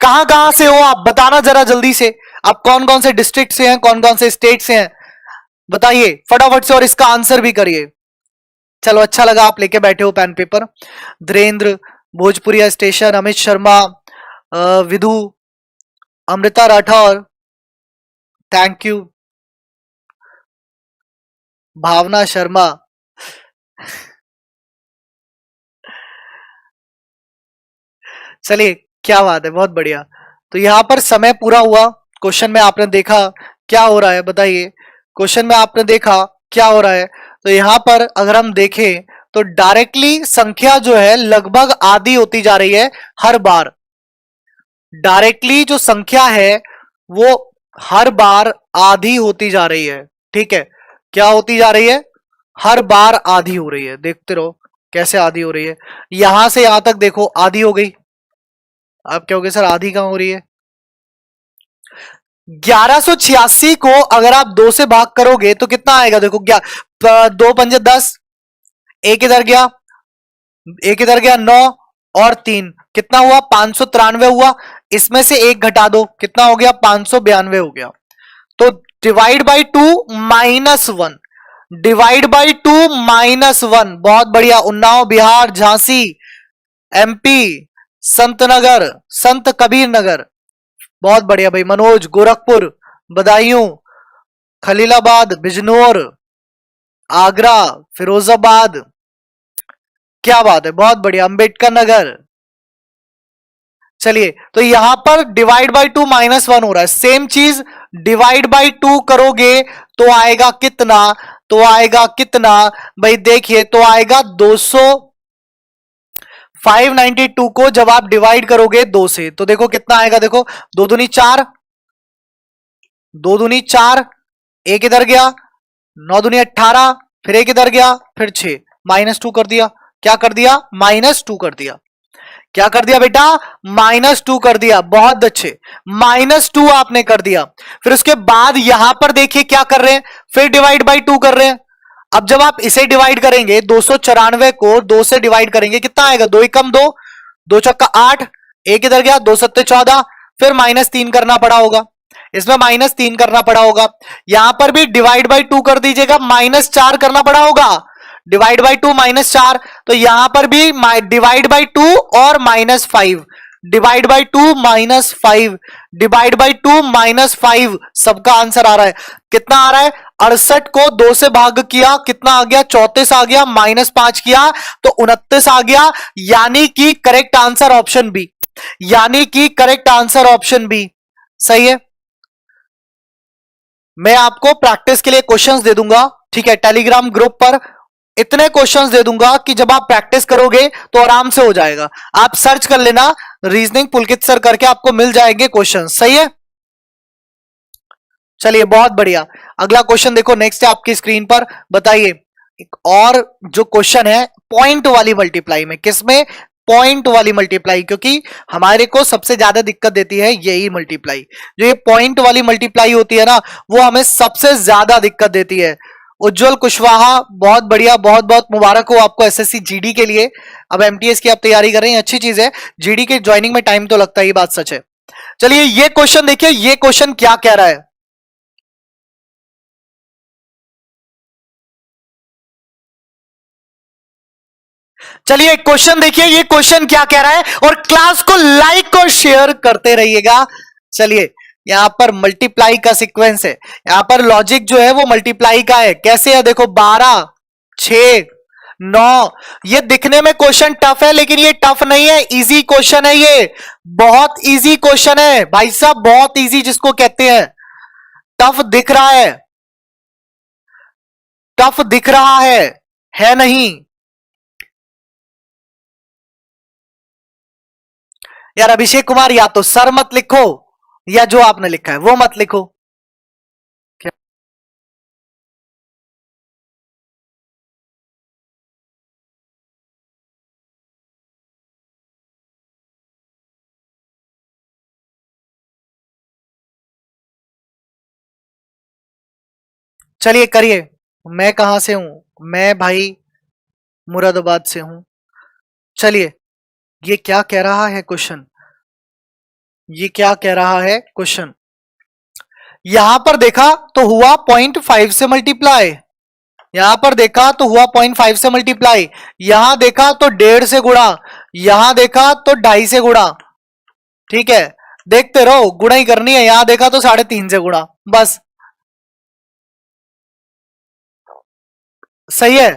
कहां कहां से हो आप बताना जरा जल्दी से, आप कौन कौन से डिस्ट्रिक्ट से हैं, कौन कौन से स्टेट से हैं, बताइए फटाफट से, और इसका आंसर भी करिए। चलो अच्छा लगा आप लेके बैठे हो pen paper. Dhirendra, Bhojpuriya station, Amit Sharma, Vidhu, Amrita Rathore, thank you, Bhavna Sharma. चलिए क्या बात है, बहुत बढ़िया। तो यहाँ पर समय पूरा हुआ। क्वेश्चन में आपने देखा क्या हो रहा है, बताइए। क्वेश्चन में आपने देखा क्या हो रहा है। तो यहाँ पर अगर हम देखें तो डायरेक्टली संख्या जो है लगभग आधी होती जा रही है हर बार। डायरेक्टली जो संख्या है वो हर बार आधी होती जा रही है। ठीक है, क्या होती जा रही है, हर बार आधी हो रही है। देखते रहो कैसे आधी हो रही है। यहां से यहां तक देखो आधी हो गई। आप कहोगे सर आधी कहां हो रही है। 1186 को अगर आप 2 से भाग करोगे तो कितना आएगा, देखो क्या, 2 पंजे 10, एक इधर गया, एक इधर गया, 9 और 3 कितना हुआ, 593 हुआ। इसमें से एक घटा दो, कितना हो गया, 592 हो गया। तो डिवाइड बाई 2 -1, डिवाइड बाई 2 -1। बहुत बढ़िया। उन्नाव, बिहार, झांसी, एमपी, संतनगर, संत कबीर नगर, बहुत बढ़िया भाई। मनोज, गोरखपुर, बदायूं, खलीलाबाद, बिजनौर, आगरा, फिरोजाबाद, क्या बात है, बहुत बढ़िया। अंबेडकर नगर। चलिए तो यहां पर डिवाइड बाई 2 -1 हो रहा है। सेम चीज डिवाइड बाई 2 करोगे तो आएगा कितना, तो आएगा कितना भाई, देखिए तो आएगा 200। 592 को जब आप डिवाइड करोगे 2 से तो देखो कितना आएगा, देखो 2 दूनी 4, 2 दूनी 4, एक इधर गया, 9 दूनी 18, फिर एक इधर गया, फिर 6, -2 कर दिया। क्या कर दिया, -2 कर दिया। क्या कर दिया बेटा, -2 कर दिया। बहुत अच्छे, -2 आपने कर दिया। फिर उसके बाद यहां पर देखिए क्या कर रहे हैं, फिर डिवाइड बाई 2 कर रहे हैं। अब जब आप इसे डिवाइड करेंगे 294 को 2 से डिवाइड करेंगे कितना आएगा, 2 एकम 2, 2 चक्का 8, एक इधर गया, 2 सत्ते 14, फिर -3 करना पड़ा होगा। इसमें -3 करना पड़ा होगा। यहां पर भी डिवाइड बाई 2 कर दीजिएगा, -4 करना पड़ा होगा। डिवाइड बाई 2 -4, तो यहां पर भी डिवाइड बाई 2 और -5, डिवाइड बाई 2 -5, डिवाइड बाई 2 -5, सबका आंसर आ रहा है। कितना आ रहा है, 68 को 2 से भाग किया, कितना आ गया, 34 आ गया, -5 किया तो 29 आ गया। यानी कि करेक्ट आंसर ऑप्शन बी, यानी कि करेक्ट आंसर ऑप्शन बी सही है। मैं आपको प्रैक्टिस के लिए क्वेश्चंस दे दूंगा, ठीक है, टेलीग्राम ग्रुप पर इतने क्वेश्चंस दे दूंगा कि जब आप प्रैक्टिस करोगे तो आराम से हो जाएगा। आप सर्च कर लेना रीजनिंग पुलकित सर करके, आपको मिल जाएंगे क्वेश्चन, सही है। चलिए बहुत बढ़िया। अगला क्वेश्चन देखो, नेक्स्ट है आपकी स्क्रीन पर, बताइए। एक और जो क्वेश्चन है पॉइंट वाली मल्टीप्लाई में, किसमें, पॉइंट वाली मल्टीप्लाई, क्योंकि हमारे को सबसे ज्यादा दिक्कत देती है यही मल्टीप्लाई। जो ये पॉइंट वाली मल्टीप्लाई होती है ना, वो हमें सबसे ज्यादा दिक्कत देती है। उज्जवल कुशवाहा, बहुत बढ़िया, बहुत बहुत मुबारक हो आपको एसएससी जीडी के लिए। अब एमटीएस की आप तैयारी कर रहे हैं, अच्छी चीज है। जीडी के ज्वाइनिंग में टाइम तो लगता है, ये बात सच है। चलिए ये क्वेश्चन देखिए, ये क्वेश्चन क्या कह रहा है। चलिए क्वेश्चन देखिए, ये क्वेश्चन क्या कह रहा है, और क्लास को लाइक और शेयर करते रहिएगा। चलिए यहां पर मल्टीप्लाई का सीक्वेंस है, यहां पर लॉजिक जो है वो मल्टीप्लाई का है। कैसे है देखो, 12, 6, 9। ये दिखने में क्वेश्चन टफ है लेकिन ये टफ नहीं है, इजी क्वेश्चन है। ये बहुत इजी क्वेश्चन है भाई साहब, बहुत इजी जिसको कहते हैं। टफ दिख रहा है, टफ दिख रहा है नहीं यार। अभिषेक कुमार, या तो सर मत लिखो या जो आपने लिखा है वो मत लिखो। चलिए करिए। मैं कहां से हूं, मैं भाई मुरादाबाद से हूं। चलिए ये क्या कह रहा है क्वेश्चन, ये क्या कह रहा है क्वेश्चन। यहां पर देखा तो हुआ 0.5 से मल्टीप्लाई, यहां पर देखा तो हुआ 0.5 से मल्टीप्लाई, यहां देखा तो 1.5 से गुणा, यहां देखा तो 2.5 से गुणा। ठीक है, देखते रहो, गुणा ही करनी है। यहां देखा तो 3.5 से गुणा, बस। सही है।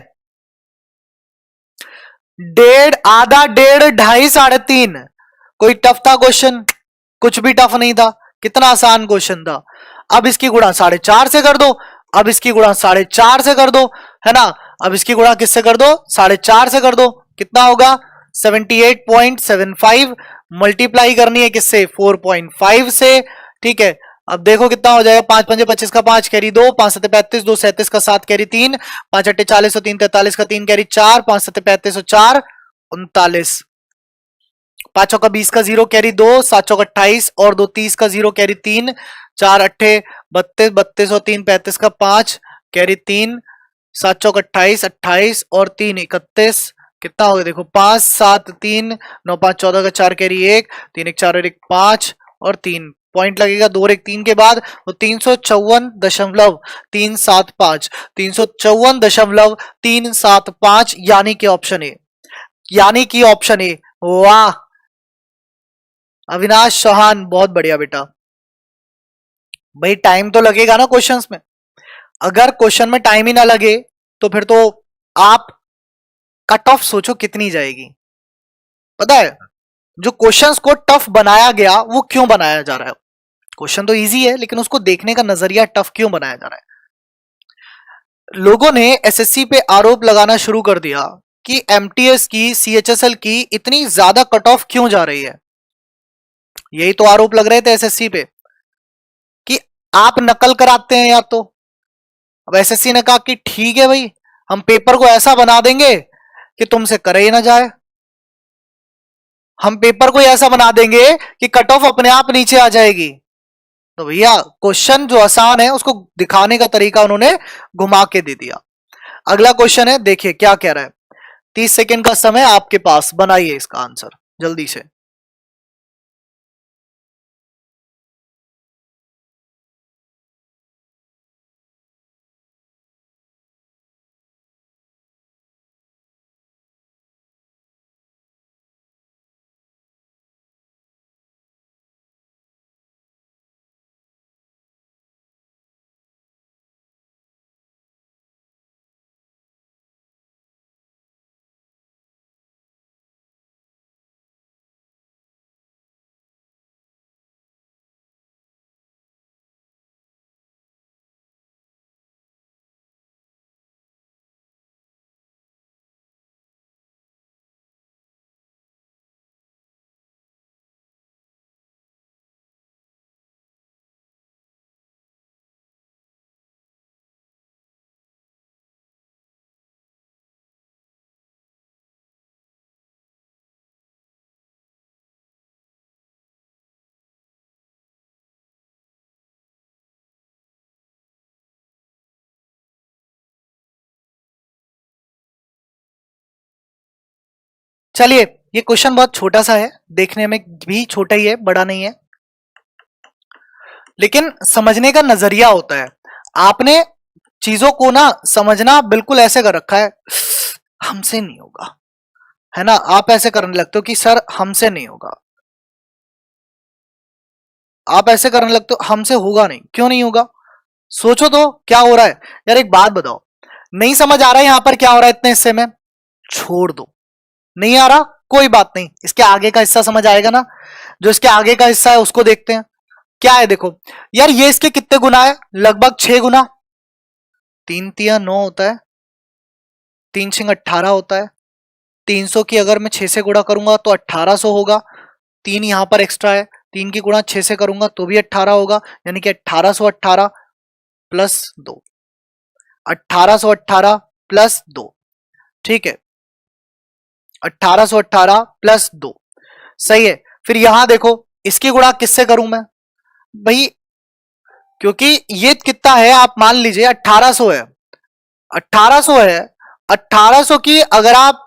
1.5, आधा, 1.5, 2.5, 3.5। कोई टफ था क्वेश्चन? कुछ भी टफ नहीं था, कितना आसान क्वेश्चन था। अब इसकी गुणा 4.5 से कर दो, अब इसकी गुणा 4.5 से कर दो, है ना। अब इसकी गुणा किससे कर दो? 4.5 से कर दो। कितना होगा? 78.75। मल्टीप्लाई करनी है किससे? 4.5 से। ठीक है, अब देखो कितना हो जाएगा। 5 पंजे 25 का 5 कैरी 2, 5 सत्ते 35, 2 37 का 7 कैरी 3, 5 अट्ठे 40, 3 43 का 3 कैरी 4, 5 सत्ते 35, 4 39, 5 चौका 20 का 0 कैरी 2, 7 चौका 28 और 2 30 का 0 कैरी 3, 4 अट्ठे 32, 32 और 3 35 का 5 कैरी 3, 7 चौका 28, 28 और 3 31। कितना हो गया देखो? 5 7 3 9 5 14 का 4 कैरी 1, 3 1 4 और 1 5 और 3 पॉइंट लगेगा 2 और 1 3 के बाद, तो 354.375, 354.375, यानी कि ऑप्शन ए, यानी कि ऑप्शन ए। वाह अविनाश चौहान, बहुत बढ़िया बेटा। भाई टाइम तो लगेगा ना क्वेश्चंस में, अगर क्वेश्चन में टाइम ही ना लगे तो फिर तो आप कट ऑफ सोचो कितनी जाएगी। पता है जो क्वेश्चंस को टफ बनाया गया वो क्यों बनाया जा रहा है? क्वेश्चन तो इजी है लेकिन उसको देखने का नजरिया टफ क्यों बनाया जा रहा है? लोगों ने एसएससी पे आरोप लगाना शुरू कर दिया कि एमटीएस की, सीएचएसएल की इतनी ज्यादा कट ऑफ क्यों जा रही है। यही तो आरोप लग रहे थे एसएससी पे कि आप नकल कराते हैं या तो। अब एसएससी ने कहा कि ठीक है भाई, हम पेपर को ऐसा बना देंगे कि तुमसे करे ही ना जाए, हम पेपर को ऐसा बना देंगे कि कट ऑफ अपने आप नीचे आ जाएगी। तो भैया क्वेश्चन जो आसान है उसको दिखाने का तरीका उन्होंने घुमा के दे दिया। अगला क्वेश्चन है, देखिए क्या कह रहा है। 30 सेकेंड का समय आपके पास, बनाइए इसका आंसर जल्दी से। चलिए, ये क्वेश्चन बहुत छोटा सा है, देखने में भी छोटा ही है, बड़ा नहीं है, लेकिन समझने का नजरिया होता है। आपने चीजों को ना समझना बिल्कुल ऐसे कर रखा है, हमसे नहीं होगा, है ना। आप ऐसे करने लगते हो कि सर हमसे नहीं होगा, आप ऐसे करने लगते हो हमसे होगा नहीं। क्यों नहीं होगा? सोचो तो क्या हो रहा है। यार एक बात बताओ, नहीं समझ आ रहा है यहां पर क्या हो रहा है इतने हिस्से में, छोड़ दो। नहीं आ रहा, कोई बात नहीं, इसके आगे का हिस्सा समझ आएगा ना। जो इसके आगे का हिस्सा है उसको देखते हैं। क्या है देखो यार, ये इसके कितने गुना है? लगभग 6 गुना। 3 तिया 9 होता है, 3 छिंग 18 होता है। 300 की अगर मैं 6 से गुणा करूंगा तो 1800 होगा। 3 यहां पर एक्स्ट्रा है, 3 की गुणा 6 से करूंगा तो भी 18 होगा, यानी कि 1818 प्लस 2, 1818 प्लस 2। ठीक है, 1818 प्लस 2, सही है। फिर यहां देखो, इसकी गुणा किससे करूं मैं भाई? क्योंकि ये कितना है, आप मान लीजिए 1800 है, 1800 है। 1800 की अगर आप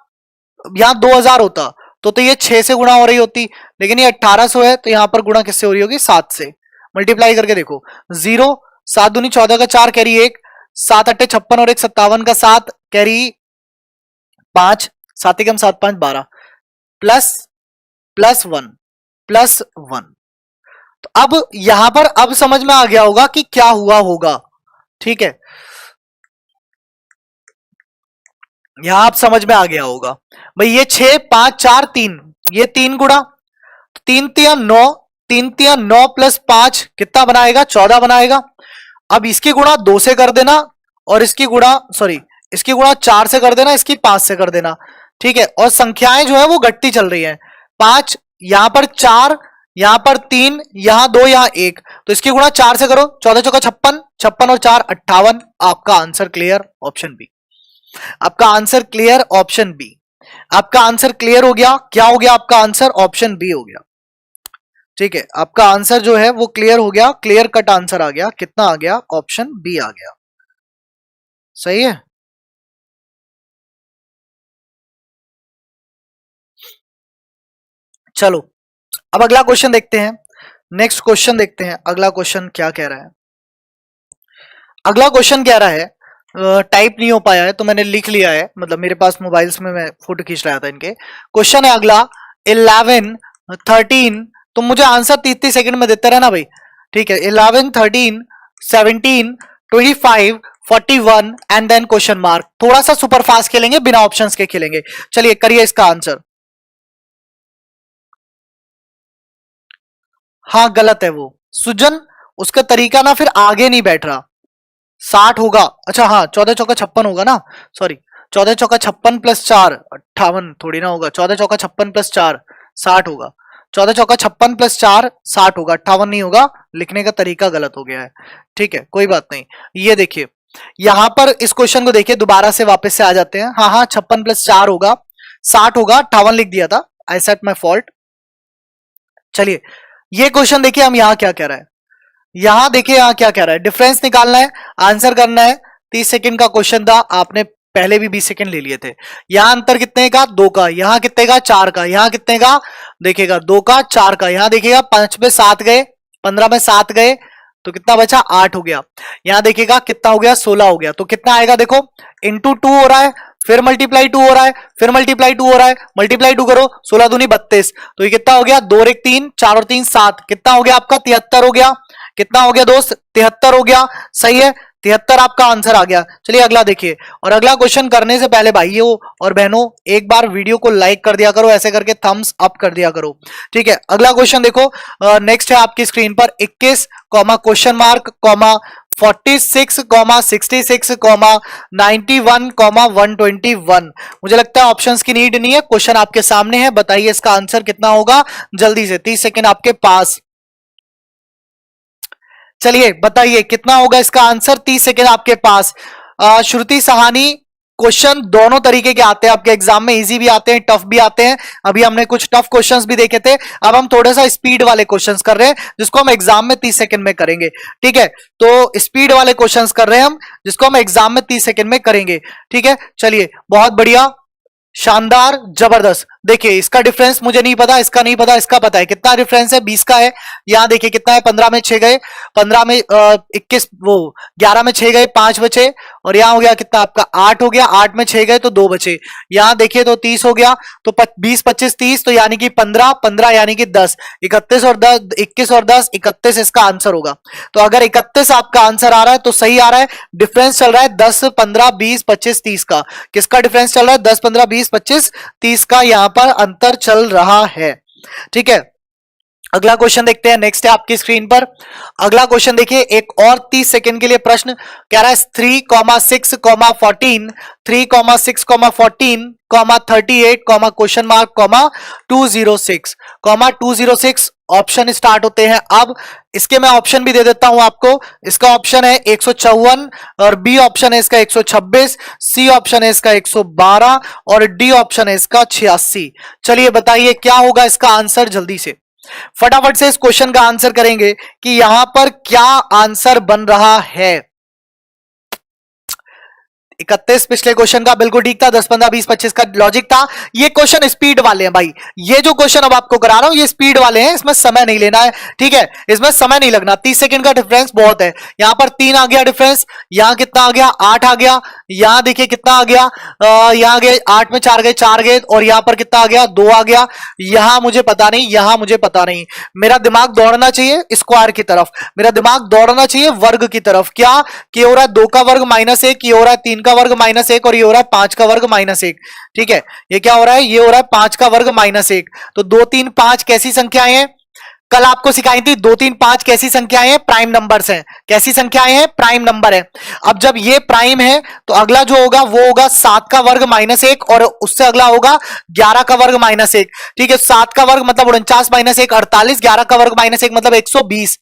यहां 2000 होता तो ये 6 से गुणा हो रही होती, लेकिन ये 1800 है तो यहां पर गुणा किससे हो रही होगी? 7 से। मल्टीप्लाई करके देखो, 0 7 दूनी 14 का 4 कैरी 1, 7 अट्ठे 56 और 1 57 का 7 कैरी 5, 7 एकम 7 5 12 प्लस प्लस 1 प्लस 1। तो अब यहां पर अब समझ में आ गया होगा कि क्या हुआ होगा, ठीक है, यहां आप समझ में आ गया होगा भाई। ये 6 5 4 3, ये 3 गुणा 3 तिया 9, 3 तिया 9 प्लस 5 कितना बनाएगा 14 बनाएगा। अब इसकी गुणा 2 से कर देना और इसकी गुणा सॉरी इसकी गुणा 4 से कर देना, इसकी 5 से कर देना, ठीक है। और संख्याएं जो है वो घटती चल रही हैं, 5 यहां पर 4, यहां पर 3, यहां 2, यहां 1, तो इसकी गुणा 4 से करो, 14 चौका 56, 56 और 4 58। आपका आंसर क्लियर ऑप्शन बी। आपका आंसर क्लियर ऑप्शन बी। आपका आंसर क्लियर हो गया, क्या हो गया आपका आंसर, ऑप्शन बी हो गया, ठीक है। आपका आंसर जो है वो क्लियर हो गया, क्लियर कट आंसर आ गया, कितना आ गया, ऑप्शन बी आ गया, सही है। चलो अब अगला क्वेश्चन देखते हैं, नेक्स्ट क्वेश्चन देखते हैं, अगला क्वेश्चन क्या कह रहा है। अगला क्वेश्चन कह रहा है, टाइप नहीं हो पाया है तो मैंने लिख लिया है, मतलब मेरे पास मोबाइल्स में मैं फोटो खींच रहा था इनके। क्वेश्चन है अगला 11 13, तुम मुझे आंसर 30 सेकंड में देते रहना भाई, ठीक है। 11 13 17 25 41 एंड देन क्वेश्चन मार्क। थोड़ा सा सुपर फास्ट खेलेंगे, बिना ऑप्शंस के खेलेंगे। चलिए करिए इसका आंसर। हाँ गलत है वो सुजन, उसका तरीका ना फिर आगे नहीं बैठ रहा। 60 होगा, अच्छा हाँ 14 चौका 56 होगा ना, सॉरी 14 चौका 56 प्लस 4 58 थोड़ी ना होगा, 14 चौका 56 प्लस 4 60 होगा, 14 चौका 56 प्लस 4 60 होगा, 58 नहीं होगा, लिखने का तरीका गलत हो गया है, ठीक है कोई बात नहीं। ये देखिए यहां पर इस क्वेश्चन को देखिए, दोबारा से वापस से आ जाते हैं। हाँ हाँ 56 प्लस 4 होगा 60 होगा, 58 लिख दिया था, आई सेट माई फॉल्ट। चलिए ये क्वेश्चन देखिए हम यहां क्या कह रहा है, यहां देखिए यहां क्या कह रहा है, डिफरेंस निकालना है, आंसर करना है। 30 सेकंड का क्वेश्चन था, आपने पहले भी 20 सेकंड ले लिए थे। यहां अंतर कितने का, 2 का, यहां कितने का 4 का, यहां कितने का देखिएगा 2 का 4 का, यहां देखिएगा 5 में 7 गए, 15 में 7 गए, तो कितना बचा 8 हो गया। यहां देखिएगा कितना हो गया 16 हो गया, तो कितना आएगा देखो, इंटू 2 हो रहा है, फिर मल्टीप्लाई 2 हो रहा है, फिर मल्टीप्लाई 2 हो रहा है, मल्टीप्लाई 2 करो, 16 दूनी 32, तो ये कितना हो गया 2 और 1 3, 4 और 3 7, कितना हो गया आपका 73 हो गया। कितना हो गया दोस्त 73 हो गया, सही है 73 आपका आंसर आ गया। चलिए अगला देखिए, और अगला क्वेश्चन करने से पहले भाइयों और बहनों एक बार वीडियो को लाइक कर दिया करो, ऐसे करके थम्स अप कर दिया करो, ठीक है। अगला क्वेश्चन देखो, नेक्स्ट है आपकी स्क्रीन पर 21 comma question mark comma 46 comma 66 comma 91 comma 121। मुझे लगता है ऑप्शंस की नीड नहीं है, क्वेश्चन आपके सामने है, बताइए इसका आंसर कितना होगा जल्दी से, 30 सेकेंड आपके पास। चलिए बताइए कितना होगा इसका आंसर, 30 सेकेंड आपके पास। श्रुति सहानी, क्वेश्चन दोनों तरीके के आते हैं आपके एग्जाम में, इजी भी आते हैं टफ भी आते हैं। अभी हमने कुछ टफ क्वेश्चंस भी देखे थे, अब हम थोड़ा सा स्पीड वाले क्वेश्चंस कर रहे हैं जिसको हम एग्जाम में 30 सेकंड में करेंगे, ठीक है। तो स्पीड वाले क्वेश्चंस कर रहे हैं हम, जिसको हम एग्जाम में 30 सेकंड में करेंगे, ठीक है। चलिए बहुत बढ़िया, शानदार, जबरदस्त। देखिए इसका डिफरेंस मुझे नहीं पता, इसका नहीं पता, इसका पता है कितना डिफरेंस है, 20 का है। यहां देखिए कितना है, 15 में 6 गए, 15 में 21 वो 11 में 6 गए 5 बचे, और यहां हो गया कितना आपका 8 हो गया, 8 में 6 गए तो 2 बचे। यहां देखिए तो 30 हो गया, तो 20 25 30, तो यानी कि 15 15 यानी कि 10, 31 और 10 21 और 10 31 इसका आंसर होगा। तो अगर 31 आपका आंसर आ रहा है तो सही आ रहा है। डिफरेंस चल रहा है 10 15 20 25 30 का, किसका डिफरेंस चल रहा है 10 15 20 25 30 का, यहां पर अंतर चल रहा है, ठीक है। अगला क्वेश्चन देखते हैं, नेक्स्ट है आपकी स्क्रीन पर। अगला क्वेश्चन देखिए, एक और 30 सेकंड के लिए प्रश्न कह रहा है 3,6,14 3,6,14 38 क्वेश्चन मार्क 206 206 ऑप्शन स्टार्ट होते हैं। अब इसके मैं ऑप्शन भी दे देता हूं आपको, इसका ऑप्शन है 154, और बी ऑप्शन है इसका 126, सी ऑप्शन है इसका 112, और डी ऑप्शन है इसका 86। चलिए बताइए क्या होगा इसका आंसर, जल्दी से फटाफट से इस क्वेश्चन का आंसर करेंगे कि यहां पर क्या आंसर बन रहा है। 31 पिछले क्वेश्चन का बिल्कुल ठीक था, 10 15 20 25 का लॉजिक था। ये क्वेश्चन स्पीड वाले हैं भाई, ये जो क्वेश्चन अब आपको करा रहा हूं ये स्पीड वाले हैं, इसमें समय नहीं लेना है, ठीक है, इसमें समय नहीं लगना। 30 सेकंड का डिफरेंस बहुत है। यहां पर 3 आ गया डिफरेंस, यहां कितना आ गया 8 आ गया, यहां देखिए कितना आ गया, यहां गए 8 में 4 गए, और यहां पर कितना आ गया 2 आ गया। यहां मुझे पता नहीं, यहां मुझे पता नहीं, मेरा दिमाग दौड़ना चाहिए स्क्वायर की तरफ, मेरा दिमाग दौड़ना चाहिए वर्ग की तरफ। क्या कि हो रहा है 2 का वर्ग -1, ये हो रहा है 3 का वर्ग -1, और ये हो रहा है 5 का वर्ग -1, ठीक है। ये क्या हो रहा है, ये हो रहा है 5 का वर्ग -1। तो 2 3 5 कैसी संख्याएं हैं, कल आपको सिखाई थी 2 3 5 कैसी संख्याएं हैं, प्राइम नंबर्स हैं। कैसी संख्याएं हैं, प्राइम नंबर है। अब जब ये प्राइम है तो अगला जो होगा वो होगा 7 का वर्ग -1, और उससे अगला होगा 11 का वर्ग -1, ठीक है। 7 का वर्ग मतलब 49 -1 48, 11 का वर्ग -1 मतलब 120,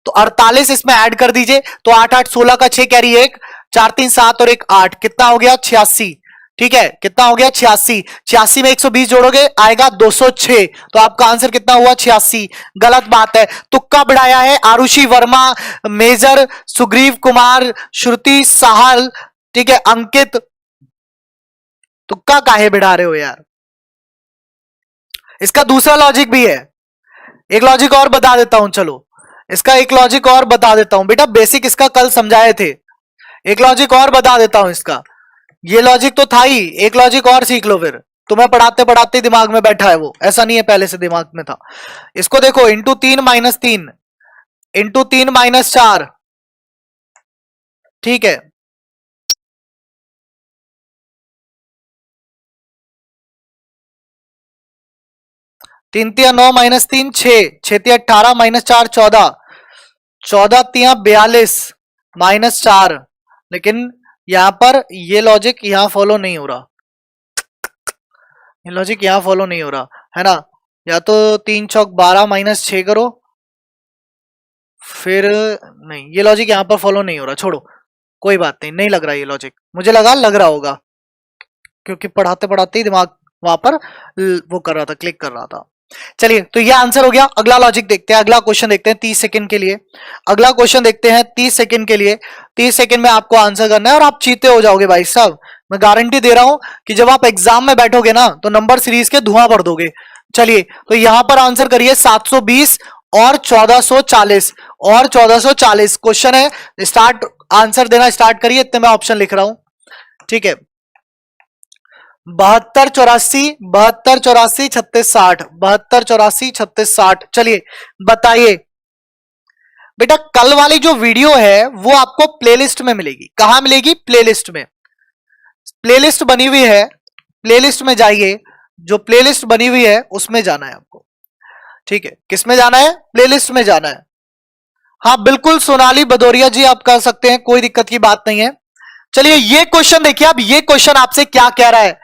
तो 48 इसमें ऐड कर दीजिए, तो 8 8 16 का 6 कैरी 1, 4 3 7 और 1 8, कितना हो गया 86, ठीक है। कितना हो गया 86, 86 में 120 जोड़ोगे आएगा 206, तो आपका आंसर कितना हुआ 86। गलत बात है, तुक्का बढ़ाया है आरुषि वर्मा, मेजर सुग्रीव कुमार, श्रुति साहल, ठीक है, अंकित, तुक्का काहे बढ़ा रहे हो यार। इसका दूसरा लॉजिक भी है, एक लॉजिक और बता देता हूं, चलो इसका एक लॉजिक और बता देता हूं बेटा, बेसिक इसका कल समझाए थे, एक लॉजिक और बता देता हूं इसका। ये लॉजिक तो था ही, एक लॉजिक और सीख लो, फिर तुम्हें पढ़ाते पढ़ाते दिमाग में बैठा है वो, ऐसा नहीं है पहले से दिमाग में था। इसको देखो, इंटू 3 -3, इंटू 3 -4, ठीक है। 3 तिया 9 -3 6, 6 तिया 18 -4 14, 14 तिया 42 -4, लेकिन यहां पर ये लॉजिक यहां फॉलो नहीं हो रहा, ये लॉजिक यहां फॉलो नहीं हो रहा है ना। या तो 3 चौक 12 -6 करो, फिर नहीं, ये लॉजिक यहां पर फॉलो नहीं हो रहा, छोड़ो कोई बात नहीं, नहीं लग रहा ये लॉजिक, मुझे लगा लग रहा होगा क्योंकि पढ़ाते पढ़ाते ही दिमाग वहां पर वो कर रहा था, क्लिक कर रहा था। चलिए, तो ये आंसर हो गया। अगला लॉजिक देखते हैं, अगला क्वेश्चन देखते हैं 30 सेकंड के लिए, अगला क्वेश्चन देखते हैं 30 सेकंड के लिए। 30 सेकंड में आपको आंसर करना है और आप चीते हो जाओगे भाई साहब, मैं गारंटी दे रहा हूं कि जब आप एग्जाम में बैठोगे ना तो नंबर सीरीज के धुआं भर दोगे। चलिए, तो यहां पर आंसर करिए 720 और 1440, और 1440 क्वेश्चन है, स्टार्ट आंसर देना स्टार्ट करिए, इतने मैं ऑप्शन लिख रहा हूं, ठीक है। 72 84 36 60, 72 84 36 60। चलिए बताइए बेटा, कल वाली जो वीडियो है वो आपको प्लेलिस्ट में मिलेगी, कहां मिलेगी, प्लेलिस्ट में, प्लेलिस्ट बनी हुई है, प्लेलिस्ट में जाइए, जो प्लेलिस्ट बनी हुई है उसमें जाना है आपको, ठीक है। किस में जाना है, प्लेलिस्ट में जाना है। हाँ बिल्कुल सोनाली भदौरिया जी आप कर सकते हैं, कोई दिक्कत की बात नहीं है। चलिए ये क्वेश्चन देखिए, अब ये क्वेश्चन आपसे क्या कह रहा है,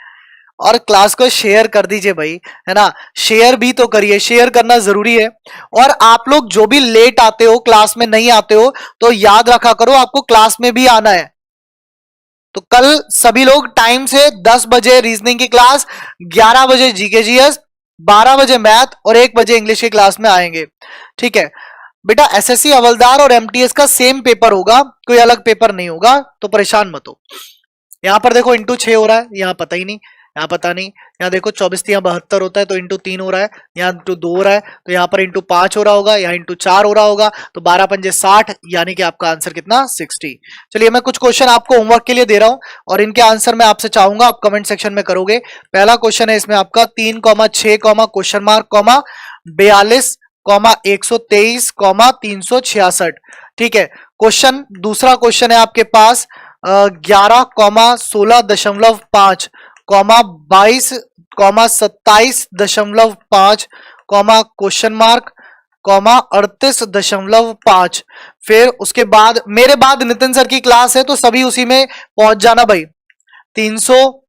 और क्लास को शेयर कर दीजिए भाई, है ना, शेयर भी तो करिए, शेयर करना जरूरी है। और आप लोग जो भी लेट आते हो, क्लास में नहीं आते हो, तो याद रखा करो आपको क्लास में भी आना है। तो कल सभी लोग टाइम से 10 बजे रीजनिंग की क्लास, 11 बजे जीके जीएस, 12 बजे मैथ और 1 बजे इंग्लिश की क्लास में आएंगे, ठीक है बेटा। एसएससी हवलदार और एमटीएस का सेम पेपर होगा, कोई अलग पेपर नहीं होगा, तो परेशान मत हो। यहां पर देखो इंटू 6 हो रहा है, यहां पता ही नहीं, यहाँ पता नहीं। यहाँ देखो 24 तिया 72 होता है, तो इंटू 3 हो रहा है, यहाँ इंटू 2 हो रहा है, तो यहाँ पर इंटू 5 हो रहा होगा, यहाँ इंटू 4 हो रहा होगा, तो 12 पंजे 60, यानी कि आपका आंसर कितना 60। चलिए मैं कुछ क्वेश्चन आपको होमवर्क के लिए दे रहा हूं और इनके आंसर मैं आपसे चाहूंगा आप कमेंट सेक्शन में करोगे। पहला क्वेश्चन है इसमें आपका 3,6, क्वेश्चन मार्क, 42, 123, 366, ठीक है। क्वेश्चन दूसरा क्वेश्चन है आपके पास 11, 16.5, 22, 27.5, क्वेश्चन मार्क, 38.5। फिर उसके बाद मेरे बाद नितिन सर की क्लास है, तो सभी उसी में पहुंच जाना भाई। 300,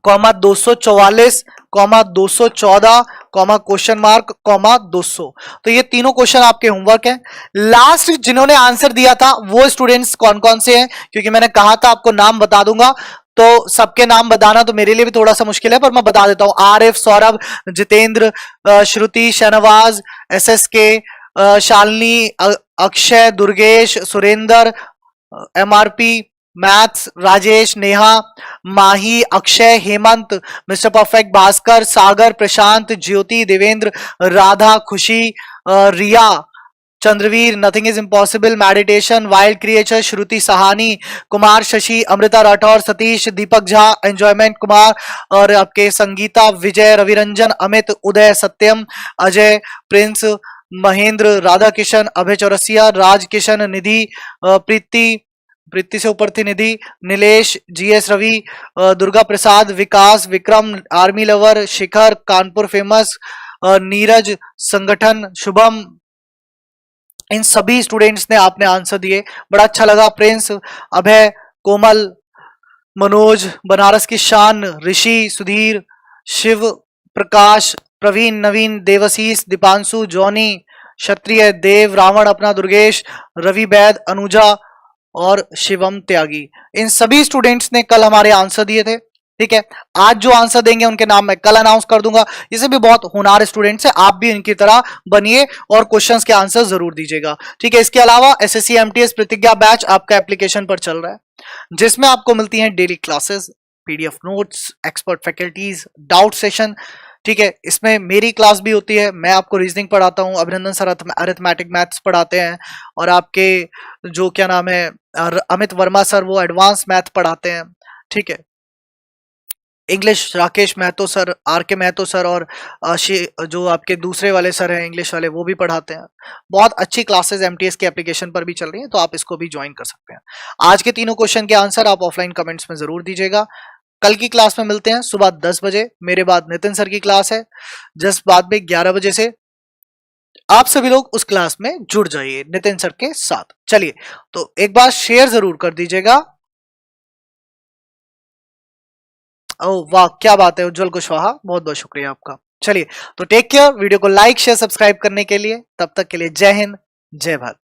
244, 214, क्वेश्चन मार्क, 200। तो ये तीनों क्वेश्चन आपके होमवर्क हैं। लास्ट जिन्होंने आंसर दिया था वो स्टूडेंट्स कौन कौन से हैं, क्योंकि मैंने कहा था आपको नाम बता दूंगा, तो सबके नाम बताना तो मेरे लिए भी थोड़ा सा मुश्किल है, पर मैं बता देता हूं। Arif, Saurabh, Jitendra, Shruti, Shahnawaz, SSK, Shalini, Akshay, Durgesh, Surendra, MRP, maths Rajesh, Neha, Mahi, Akshay, Hemant, mister perfect, Bhaskar, Sagar, Prashant, Jyoti, Devendra, Radha, Khushi, Riya, Chandraveer, nothing is impossible, meditation, wild creature, Shruti Sahani, Kumar, Shashi, Amrita Rathore, Satish, Deepak Jha, enjoyment Kumar, और आपके संगीता, विजय, रविरंजन, अमित, उदय, सत्यम, अजय, प्रिंस, महेंद्र, राधा किशन, अभय चौरसिया, राज किशन, निधि, प्रीति, प्रीति से ऊपर थी निधि, नीलेश, जीएस रवि, दुर्गा प्रसाद, विकास, विक्रम, आर्मी लवर, शिखर, कानपुर फेमस, नीरज, संगठन, शुभम, इन सभी स्टूडेंट्स ने आपने आंसर दिए, बड़ा अच्छा लगा। प्रिंस, अभय, कोमल, मनोज, बनारस की शान, ऋषि, सुधीर, शिव, प्रकाश, प्रवीण, नवीन, देवशीष, दीपांशु, जॉनी, क्षत्रिय, देव, रावण, अपना, दुर्गेश, रवि बैद, अनुजा और शिवम त्यागी, इन सभी स्टूडेंट्स ने कल हमारे आंसर दिए थे। ठीक है, आज जो आंसर देंगे उनके नाम मैं कल अनाउंस कर दूंगा। ये भी बहुत होनहार स्टूडेंट्स हैं, आप भी इनकी तरह बनिए और क्वेश्चंस के आंसर जरूर दीजिएगा। ठीक है, इसके अलावा एसएससी एमटीएस प्रतिज्ञा बैच आपका एप्लीकेशन पर चल रहा है, जिसमें आपको मिलती हैं daily classes, PDF notes, expert faculties, doubt session. ठीक है, इसमें मेरी क्लास भी होती है, मैं आपको रीजनिंग पढ़ाता हूँ, अभिनंदन सर अरिथमेटिक मैथ्स पढ़ाते हैं, और आपके जो क्या नाम है अमित वर्मा सर वो एडवांस मैथ पढ़ाते हैं। ठीक है, English Rakesh Mahato sir, R K Mahato sir, और जो आपके दूसरे वाले सर हैं इंग्लिश वाले वो भी पढ़ाते हैं। बहुत अच्छी क्लासेस एमटीएस के एप्लीकेशन पर भी चल रही हैं, तो आप इसको भी ज्वाइन कर सकते हैं। आज के तीनों क्वेश्चन के आंसर आप ऑफलाइन कमेंट्स में जरूर दीजिएगा। कल की क्लास में मिलते हैं सुबह 10 बजे, मेरे बाद नितिन सर की क्लास है, जस्ट बाद में 11 बजे से आप सभी लोग उस क्लास में जुड़ जाइए नितिन सर के साथ। चलिए, तो एक बार शेयर जरूर कर दीजिएगा। ओह वाह, क्या बात है उज्जवल कुशवाहा, बहुत बहुत शुक्रिया आपका। चलिए, तो टेक केयर, वीडियो को लाइक शेयर सब्सक्राइब करने के लिए, तब तक के लिए जय हिंद, जय भारत।